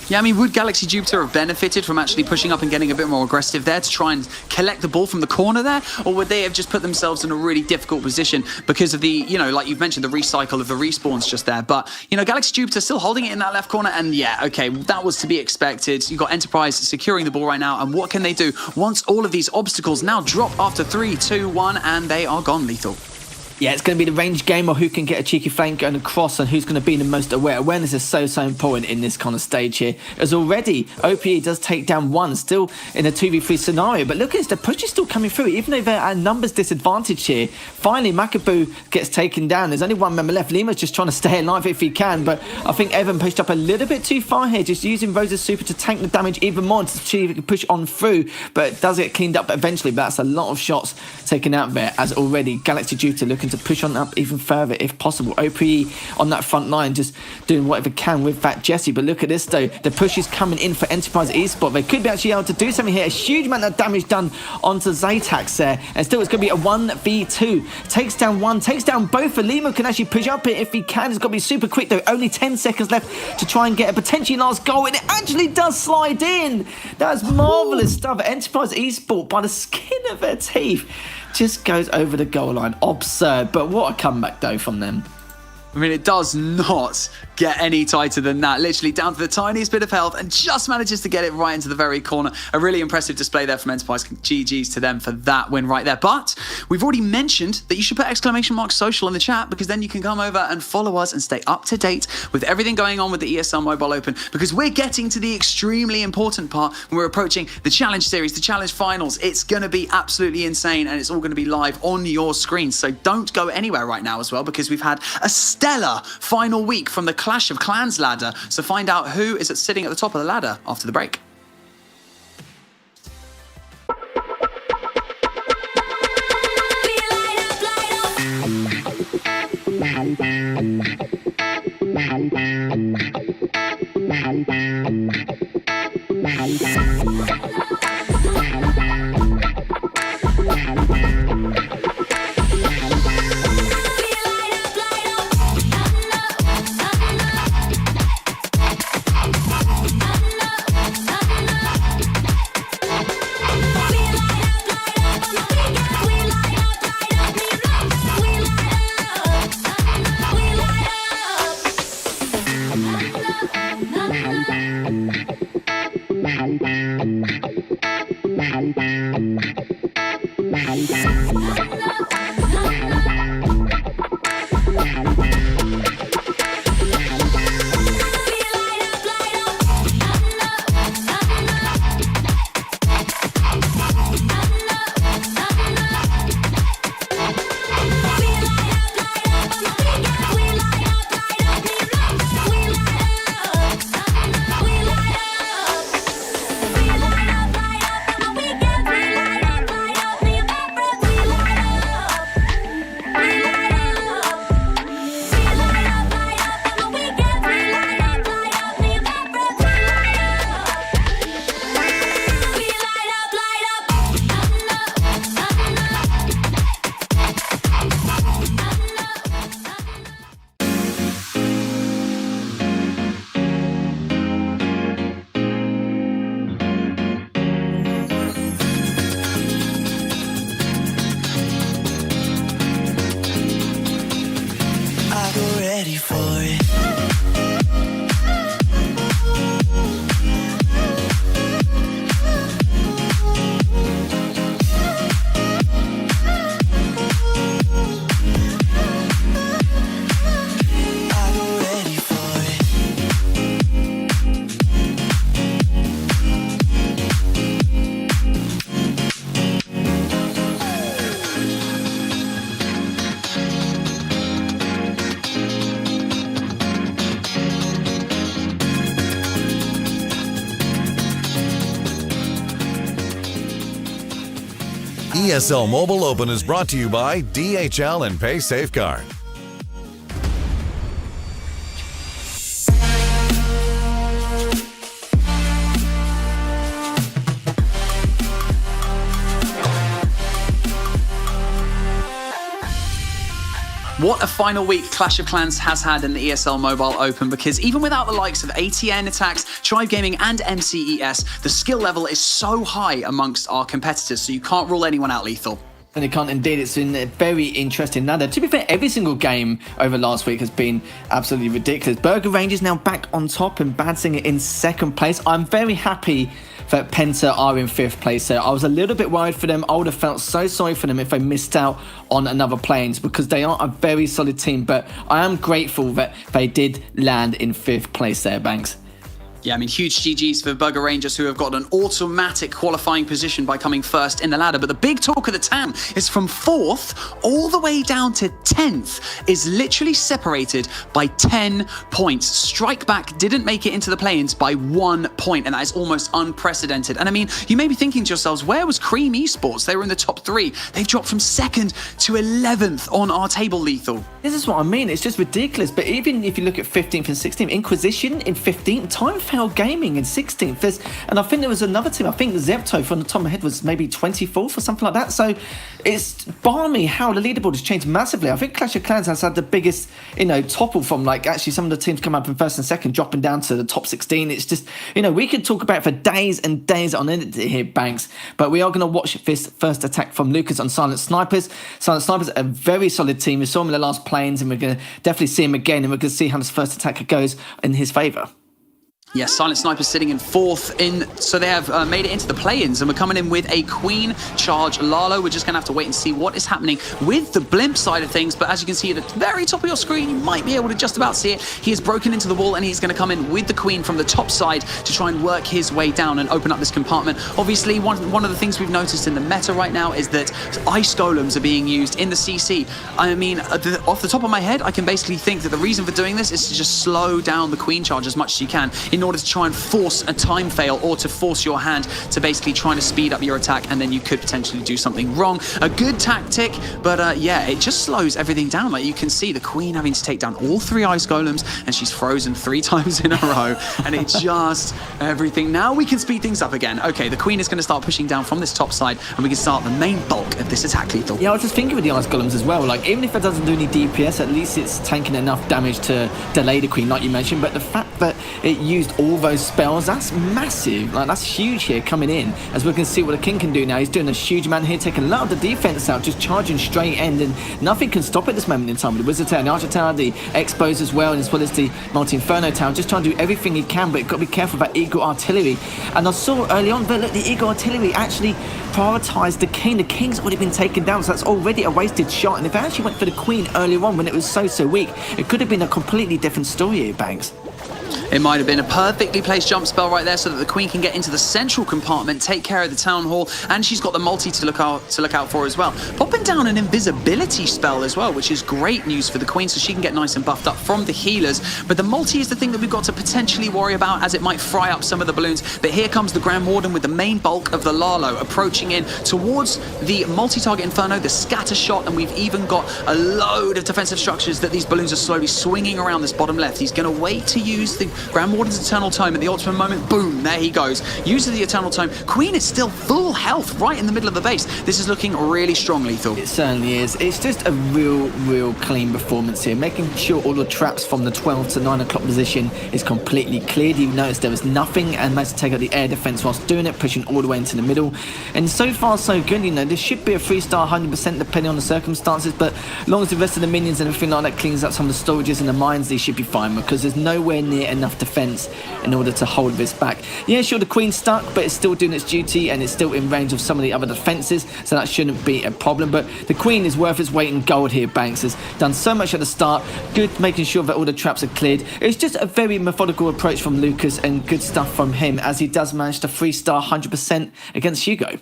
Yeah, I mean, would Galaxy Jupiter have benefited from actually pushing up and getting a bit more aggressive there to try and collect the ball from the corner there? Or would they have just put themselves in a really difficult position because of the, you know, like you've mentioned, the recycle of the respawns just there? But, you know, Galaxy Jupiter still holding it in that left corner. And yeah, okay, that was to be expected. You've got Enterprise securing the ball right now. And what can they do once all of these obstacles now drop after 3, 2, 1, and they are gone, Lethal? Yeah, it's going to be the range game or who can get a cheeky flank going across and who's going to be the most aware. Awareness is so important in this kind of stage here. As already, OPE does take down 1, still in a 2v3 scenario. But look at this, the push is still coming through, even though they're at a numbers disadvantage here. Finally, Makabu gets taken down. There's only 1 member left. Lima's just trying to stay alive if he can. But I think Evan pushed up a little bit too far here, just using Rose's super to tank the damage even more to see if he can push on through. But it does get cleaned up eventually. But that's a lot of shots taken out there, as already Galaxy Jupiter looking to push on up even further if possible. OPE on that front line, just doing whatever can with that Jesse. But look at this though, the push is coming in for Enterprise Esport. They could be actually able to do something here. A huge amount of damage done onto Zaytax there, and still it's going to be a 1v2. Takes down one, takes down both. Limo can actually push up it if he can. It's got to be super quick though. Only 10 seconds left to try and get a potentially last goal, and it actually does slide in. That's marvellous stuff. Enterprise Esport, by the skin of their teeth, just goes over the goal line. Absurd, but what a comeback though from them. I mean, it does not get any tighter than that. Literally down to the tiniest bit of health and just manages to get it right into the very corner. A really impressive display there from Enterprise. GG's to them for that win right there. But we've already mentioned that you should put !social in the chat, because then you can come over and follow us and stay up to date with everything going on with the ESL Mobile Open, because we're getting to the extremely important part when we're approaching the Challenge Series, the Challenge Finals. It's going to be absolutely insane, and it's all going to be live on your screen. So don't go anywhere right now as well, because we've had a stellar final week from the Clash of Clans ladder. So find out who is sitting at the top of the ladder after the break. ESL Mobile Open is brought to you by DHL and Pay Safeguard. What a final week Clash of Clans has had in the ESL Mobile Open, because even without the likes of ATN Attacks, Tribe Gaming and MCES, the skill level is so high amongst our competitors, so you can't rule anyone out, Lethal. And it can't indeed. It's been a very interesting ladder. To be fair, every single game over last week has been absolutely ridiculous. Burger Rangers now back on top and Bad Singer in second place. I'm very happy that Penta are in fifth place. So I was a little bit worried for them. I would have felt so sorry for them if they missed out on another Plains, because they are a very solid team. But I am grateful that they did land in fifth place there, Banks. Yeah, I mean, huge GGs for Burger Rangers, who have got an automatic qualifying position by coming first in the ladder. But the big talk of the town is from 4th all the way down to 10th is literally separated by 10 points. Strikeback didn't make it into the play-ins by 1 point, and that is almost unprecedented. And I mean, you may be thinking to yourselves, where was Cream Esports? They were in the top 3. They've dropped from 2nd to 11th on our table, Lethal. This is what I mean. It's just ridiculous. But even if you look at 15th and 16th, Inquisition in 15th, Time Fail Gaming in 16th. And I think there was another team. I think Zepto, from the top of my head, was maybe 24th or something like that. So it's balmy how the leaderboard has changed massively. I think Clash of Clans has had the biggest, topple from like actually some of the teams come up in 1st and 2nd, dropping down to the top 16. It's just, we could talk about it for days and days on it here, Banks. But we are going to watch this first attack from Lucas on Silent Snipers. Silent Snipers are a very solid team. We saw him in the last play-ins, and we're going to definitely see him again, and we're going to see how this first attack goes in his favour. Yes, Silent Sniper sitting in 4th so they have made it into the play-ins, and we're coming in with a Queen Charge Lalo. We're just going to have to wait and see what is happening with the blimp side of things, but as you can see at the very top of your screen, you might be able to just about see it. He has broken into the wall, and he's going to come in with the Queen from the top side to try and work his way down and open up this compartment. Obviously, one of the things we've noticed in the meta right now is that ice golems are being used in the CC. I mean, off the top of my head, I can basically think that the reason for doing this is to just slow down the Queen Charge as much as you can in order to try and force a time fail, or to force your hand to basically trying to speed up your attack, and then you could potentially do something wrong. A good tactic, but yeah, it just slows everything down. Like you can see the Queen having to take down all 3 ice golems, and she's frozen 3 times in a row, and it just everything. Now we can speed things up again. Okay, the Queen is going to start pushing down from this top side, and we can start the main bulk of this attack, Lethal. Yeah, I was just thinking with the ice golems as well, like even if it doesn't do any DPS, at least it's tanking enough damage to delay the Queen, like you mentioned. But the fact that it used all those spells, that's massive. Like that's huge here coming in, as we can see what the King can do now. He's doing a huge amount here, taking a lot of the defense out, just charging straight end, and nothing can stop at this moment in time with the Wizard Tower, the Archer Tower, the Expos as well, and as well as the Multi-Inferno Tower, just trying to do everything he can. But you've got to be careful about Eagle Artillery. And I saw early on, but look, the Eagle Artillery actually prioritised the King. The King's already been taken down, so that's already a wasted shot. And if I actually went for the Queen earlier on when it was so weak, it could have been a completely different story here, Banks. It might have been a perfectly placed jump spell right there so that the Queen can get into the central compartment, take care of the Town Hall, and she's got the multi to look out for as well. Popping down an invisibility spell as well, which is great news for the Queen, so she can get nice and buffed up from the healers. But the multi is the thing that we've got to potentially worry about, as it might fry up some of the balloons. But here comes the Grand Warden with the main bulk of the Lalo approaching in towards the multi-target Inferno, the scatter shot, and we've even got a load of defensive structures that these balloons are slowly swinging around this bottom left. He's going to wait to use the Grand Warden's Eternal Tome at the ultimate moment. Boom, there he goes. Uses the Eternal Tome. Queen is still full health right in the middle of the base. This is looking really strong, Lethal. It certainly is. It's just a real clean performance here, making sure all the traps from the 12 to 9 o'clock position is completely cleared. You noticed there was nothing, and managed to take out the air defense whilst doing it, pushing all the way into the middle. And so far so good. This should be a 3-star 100% depending on the circumstances, but as long as the rest of the minions and everything like that cleans up some of the storages and the mines, they should be fine, because there's nowhere near enough defense in order to hold this back. Yeah, sure, the Queen's stuck, but it's still doing its duty, and it's still in range of some of the other defenses, so that shouldn't be a problem. But the Queen is worth its weight in gold here. Banks has done so much at the start, good making sure that all the traps are cleared. It's just a very methodical approach from Lucas, and good stuff from him, as he does manage to 3-star 100% against Hugo.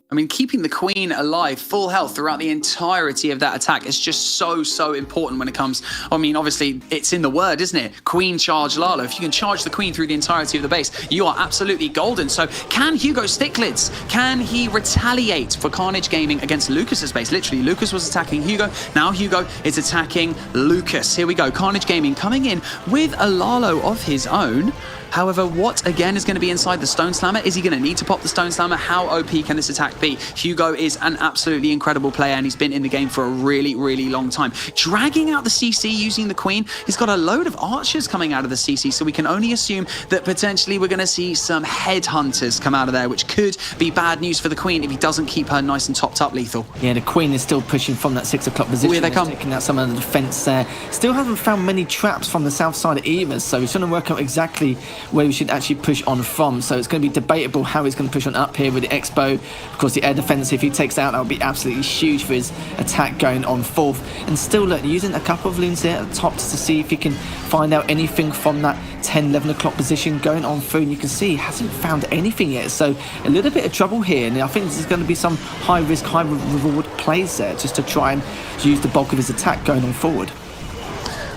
I mean, keeping the Queen alive, full health throughout the entirety of that attack is just so important when it comes. I mean, obviously, it's in the word, isn't it? Queen charge Lalo. If you can charge the Queen through the entirety of the base, you are absolutely golden. So can Hugo stick lids? Can he retaliate for Carnage Gaming against Lucas's base? Literally, Lucas was attacking Hugo. Now Hugo is attacking Lucas. Here we go. Carnage Gaming coming in with a Lalo of his own. However, what again is going to be inside the Stone Slammer? Is he going to need to pop the Stone Slammer? How OP can this attack be? Hugo is an absolutely incredible player, and he's been in the game for a really long time. Dragging out the CC using the Queen. He's got a load of archers coming out of the CC, so we can only assume that potentially we're going to see some headhunters come out of there, which could be bad news for the Queen if he doesn't keep her nice and topped up, Lethal. Yeah, the Queen is still pushing from that 6 o'clock position. Oh, here they come. Taking out some of the defense there. Still haven't found many traps from the south side either, so he's trying to work out exactly where we should actually push on from. So it's going to be debatable how he's going to push on up here with the Expo. Of course, the air defense, if he takes out, that would be absolutely huge for his attack going on fourth. And still, look, using a couple of loons here at the top just to see if he can find out anything from that 10, 11 o'clock position going on through. And you can see he hasn't found anything yet. So a little bit of trouble here. And I think this is going to be some high risk, high reward plays there just to try and use the bulk of his attack going on forward.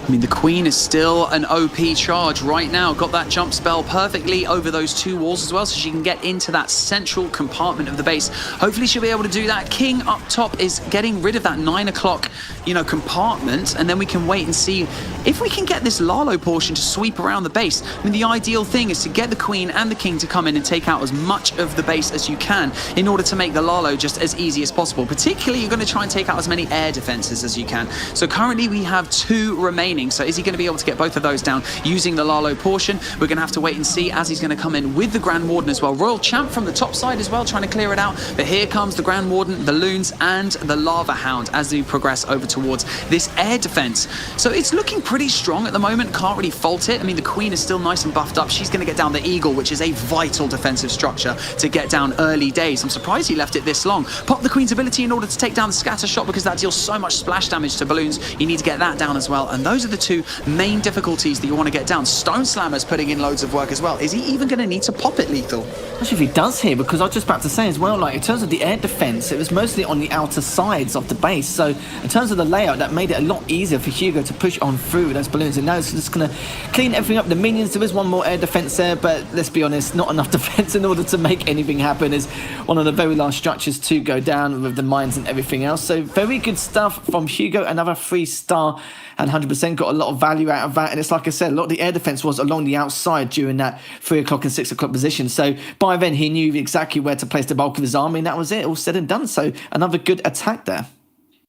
I mean, the Queen is still an OP charge right now. Got that jump spell perfectly over those two walls as well, so she can get into that central compartment of the base. Hopefully she'll be able to do that. King up top is getting rid of that 9 o'clock, compartment, and then we can wait and see if we can get this Lalo portion to sweep around the base. I mean, the ideal thing is to get the Queen and the King to come in and take out as much of the base as you can in order to make the Lalo just as easy as possible. Particularly, you're going to try and take out as many air defenses as you can. So currently we have 2 remaining. So is he going to be able to get both of those down using the Lalo portion? We're going to have to wait and see as he's going to come in with the Grand Warden as well. Royal Champ from the top side as well, trying to clear it out. But here comes the Grand Warden, the Loons, and the Lava Hound as we progress over towards this air defense. So it's looking pretty strong at the moment. Can't really fault it. I mean, the Queen is still nice and buffed up. She's going to get down the Eagle, which is a vital defensive structure to get down early days. I'm surprised he left it this long. Pop the Queen's ability in order to take down the scatter shot because that deals so much splash damage to balloons. You need to get that down as well. And those are the 2 main difficulties that you want to get down. Stone Slammer's putting in loads of work as well. Is he even going to need to pop it, Lethal? Actually, if he does here, because I was just about to say as well, like in terms of the air defense, it was mostly on the outer sides of the base. So in terms of the layout, that made it a lot easier for Hugo to push on through those balloons. And now it's just going to clean everything up. The minions, there is one more air defense there, but let's be honest, not enough defense in order to make anything happen. Is one of the very last structures to go down with the mines and everything else. So very good stuff from Hugo. Another 3-star and 100% got a lot of value out of that. And it's like I said, a lot of the air defense was along the outside during that 3 o'clock and 6 o'clock position. So by then he knew exactly where to place the bulk of his army, and that was it, all said and done. So another good attack there.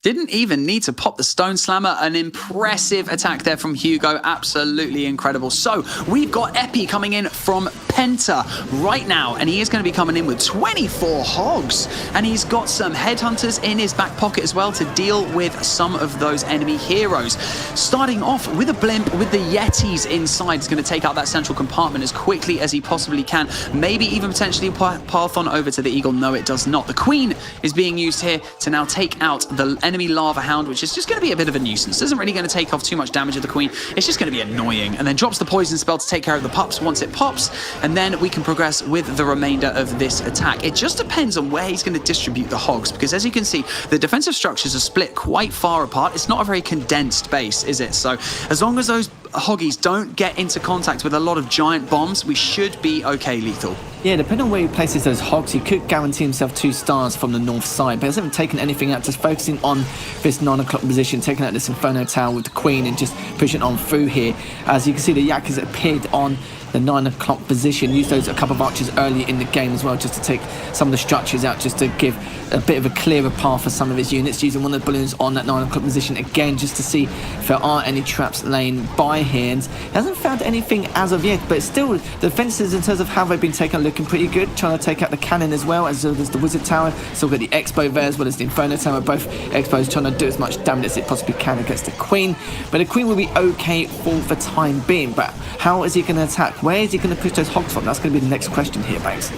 Didn't even need to pop the Stone Slammer. An impressive attack there from Hugo. Absolutely incredible. So we've got Epi coming in from Penta right now, and he is going to be coming in with 24 hogs. And he's got some headhunters in his back pocket as well to deal with some of those enemy heroes. Starting off with a blimp with the Yetis inside. He's going to take out that central compartment as quickly as he possibly can. Maybe even potentially path on over to the Eagle. No, it does not. The Queen is being used here to now take out the enemy Lava Hound, which is just going to be a bit of a nuisance. Isn't really going to take off too much damage of the Queen. It's just going to be annoying. And then drops the poison spell to take care of the pups once it pops, and then we can progress with the remainder of this attack. It just depends on where he's going to distribute the hogs, because as you can see, the defensive structures are split quite far apart. It's not a very condensed base, is it? So as long as those hoggies don't get into contact with a lot of giant bombs, we should be okay, Lethal. Yeah, depending on where he places those hogs, he could guarantee himself 2 stars from the north side, but he hasn't taken anything out, just focusing on this 9 o'clock position, taking out this Inferno Tower with the Queen and just pushing on through here. As you can see, the Yak has appeared on the 9 o'clock position. Used those a couple of archers early in the game as well, just to take some of the structures out, just to give a bit of a clearer path for some of his units, using one of the balloons on that 9 o'clock position again, just to see if there are any traps laying by here. And he hasn't found anything as of yet, but still the defenses in terms of how they've been taken are looking pretty good, trying to take out the cannon as well, as well as the Wizard Tower. Still got the Expo there as well as the Inferno Tower. Both Expos trying to do as much damage as it possibly can against the Queen, but the Queen will be okay for the time being. But how is he going to attack? Where is he going to push those hogs from? That's going to be the next question here, Banks.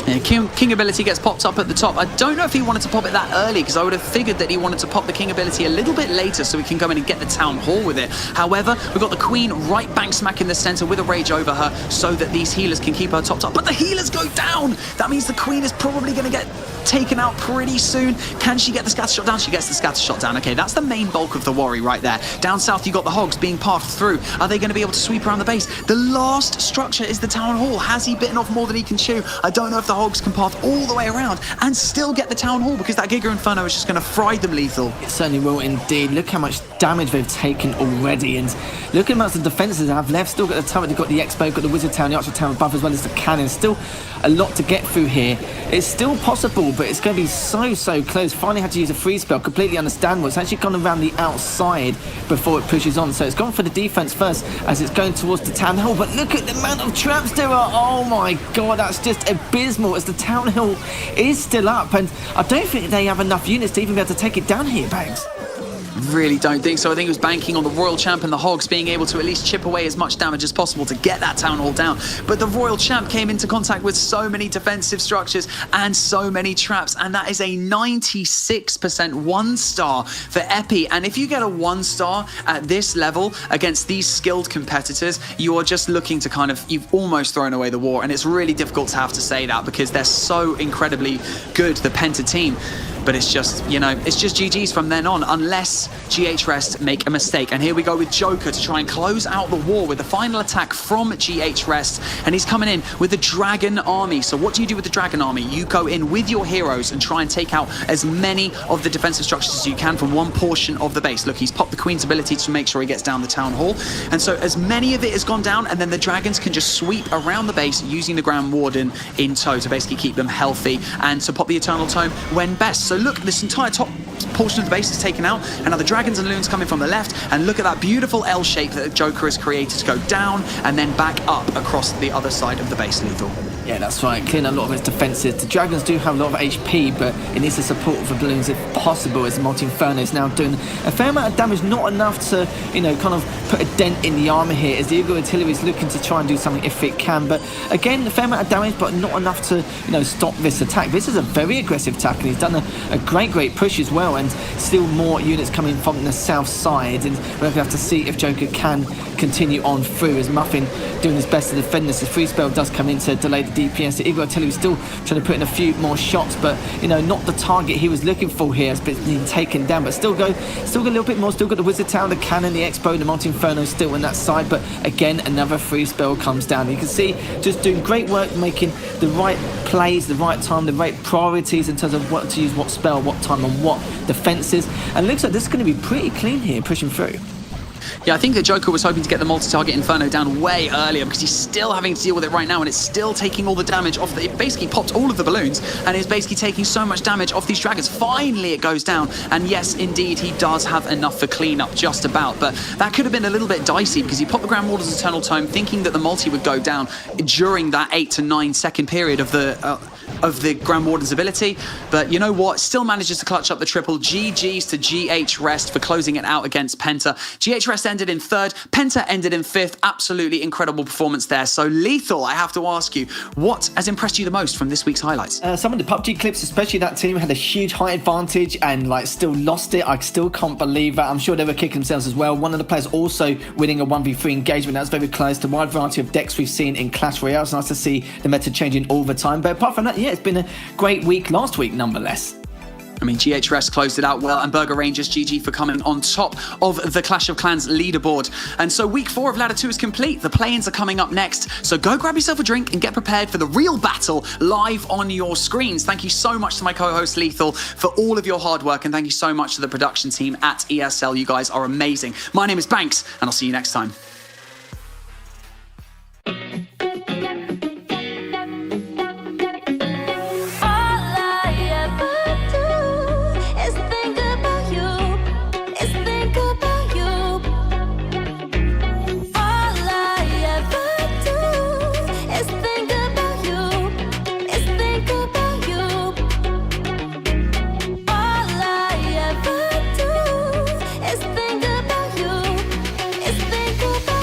Yeah, King ability gets popped up at the top. I don't know if he wanted to pop it that early, because I would have figured that he wanted to pop the King ability a little bit later so we can go in and get the Town Hall with it. However, we've got the Queen right bang smack in the center with a rage over her so that these healers can keep her topped up. But the healers go down! That means the Queen is probably going to get taken out pretty soon. Can she get the scatter shot down? She gets the scatter shot down. Okay, that's the main bulk of the worry right there. Down south, you got the hogs being passed through. Are they going to be able to sweep around the base? The last structure is the Town Hall. Has he bitten off more than he can chew? I don't know if the hogs can path all the way around and still get the Town Hall, because that Giga Inferno is just going to fry them, Lethal. It certainly will indeed. Look how much damage they've taken already, and look at how much the defences have left. Still got the turret, they've got the Expo, got the Wizard Tower, the Archer Tower above, as well as the cannon. Still a lot to get through here. It's still possible, but it's going to be so close. Finally had to use a free spell. Completely understandable. It's actually gone around the outside before it pushes on, so it's gone for the defense first as it's going towards the Town Hall. But look at the amount of traps there are. Oh my god, that's just abysmal, as the Town Hall is still up, and I don't think they have enough units to even be able to take it down here, Banks. really don't think so. I think he was banking on the Royal Champ and the Hogs being able to at least chip away as much damage as possible to get that Town Hall down. But the Royal Champ came into contact with so many defensive structures and so many traps, and that is a 96% 1-star for Epi. And if you get a 1-star at this level against these skilled competitors, you are just looking to kind of, you've almost thrown away the war. And it's really difficult to have to say that because they're so incredibly good, the Penta team. But it's just, you know, it's just GG's from then on, unless GH Rest make a mistake. And here we go with Joker to try and close out the war with the final attack from GH Rest. And he's coming in with the Dragon Army. So what do you do with the Dragon Army? You go in with your heroes and try and take out as many of the defensive structures as you can from one portion of the base. Look, he's popped the Queen's ability to make sure he gets down the Town Hall. And so as many of it has gone down, and then the Dragons can just sweep around the base using the Grand Warden in tow to basically keep them healthy and to pop the Eternal Tome when best. So look, this entire top portion of the base is taken out, and now the Dragons and Loons coming from the left, and look at that beautiful L shape that Joker has created to go down and then back up across the other side of the base, Lethal. Yeah, that's right. Clearing a lot of its defences. The Dragons do have a lot of HP, but it needs the support of the balloons if possible, as Multi-Inferno is now doing a fair amount of damage, not enough to, you know, kind of put a dent in the armour here, as the EUR artillery is looking to try and do something if it can. But again, a fair amount of damage, but not enough to, you know, stop this attack. This is a very aggressive attack, and he's done a great push as well, and still more units coming from the south side. And we're going to have to see if Joker can continue on through, as Muffin doing his best to defend this. The free spell does come in to delay the DPS. The EUR artillery is still trying to put in a few more shots, but you know, not the target he was looking for here. Has been taken down, but still got a little bit more. Still got the Wizard Tower, the Cannon, the Expo, the Multi-Inferno still on that side, but again, another free spell comes down. You can see just doing great work, making the right plays, the right time, the right priorities in terms of what to use, what spell, what time, and what defenses. And it looks like this is going to be pretty clean here, pushing through. Yeah, I think the Joker was hoping to get the multi-target Inferno down way earlier because he's still having to deal with it right now, and it's still taking all the damage off. It basically popped all of the balloons and is basically taking so much damage off these Dragons. Finally, it goes down, and yes, indeed, he does have enough for cleanup, just about. But that could have been a little bit dicey because he popped the Grand Warden's Eternal Tome thinking that the multi would go down during that 8 to 9 second period of the Grand Warden's ability. But you know what? Still manages to clutch up the triple. GG's to GH Rest for closing it out against Penta. GH Rest ended in 3rd. Penta ended in 5th. Absolutely incredible performance there. So Lethal, I have to ask you, what has impressed you the most from this week's highlights? Some of the PUBG clips, especially that team had a huge height advantage and like still lost it. I still can't believe that. I'm sure they were kicking themselves as well. One of the players also winning a 1v3 engagement. That was very close. The wide variety of decks we've seen in Clash Royale. It's nice to see the meta changing all the time. But apart from that, yeah, it's been a great week last week nonetheless. I mean, GH Rest closed it out well, and Burger Rangers GG for coming on top of the Clash of Clans leaderboard. And so week 4 of Ladder 2 is complete. The play-ins are coming up next. So go grab yourself a drink and get prepared for the real battle live on your screens. Thank you so much to my co-host Lethal for all of your hard work, and thank you so much to the production team at ESL. You guys are amazing. My name is Banks, and I'll see you next time. Think about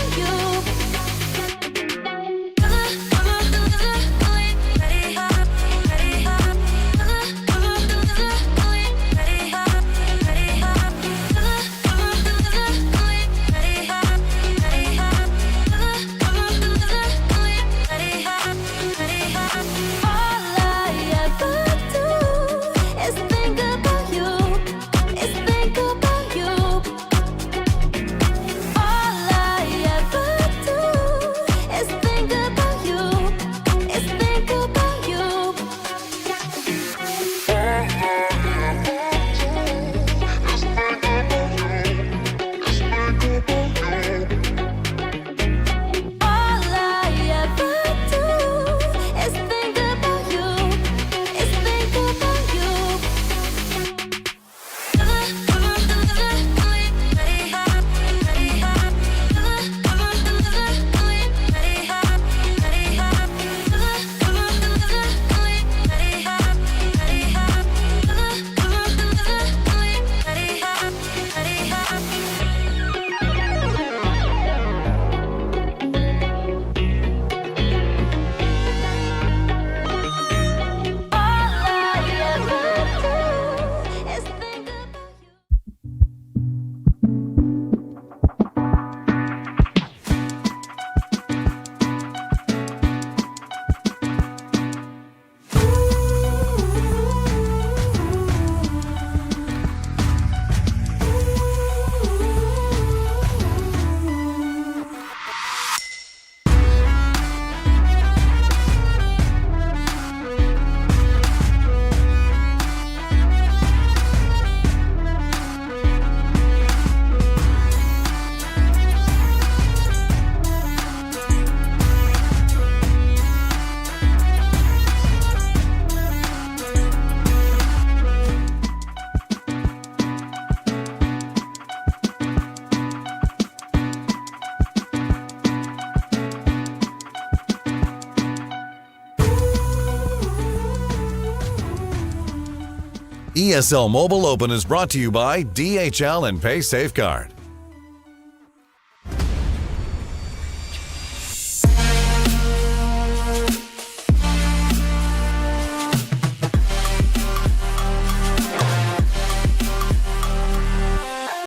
ESL Mobile Open is brought to you by DHL and Pay Safeguard.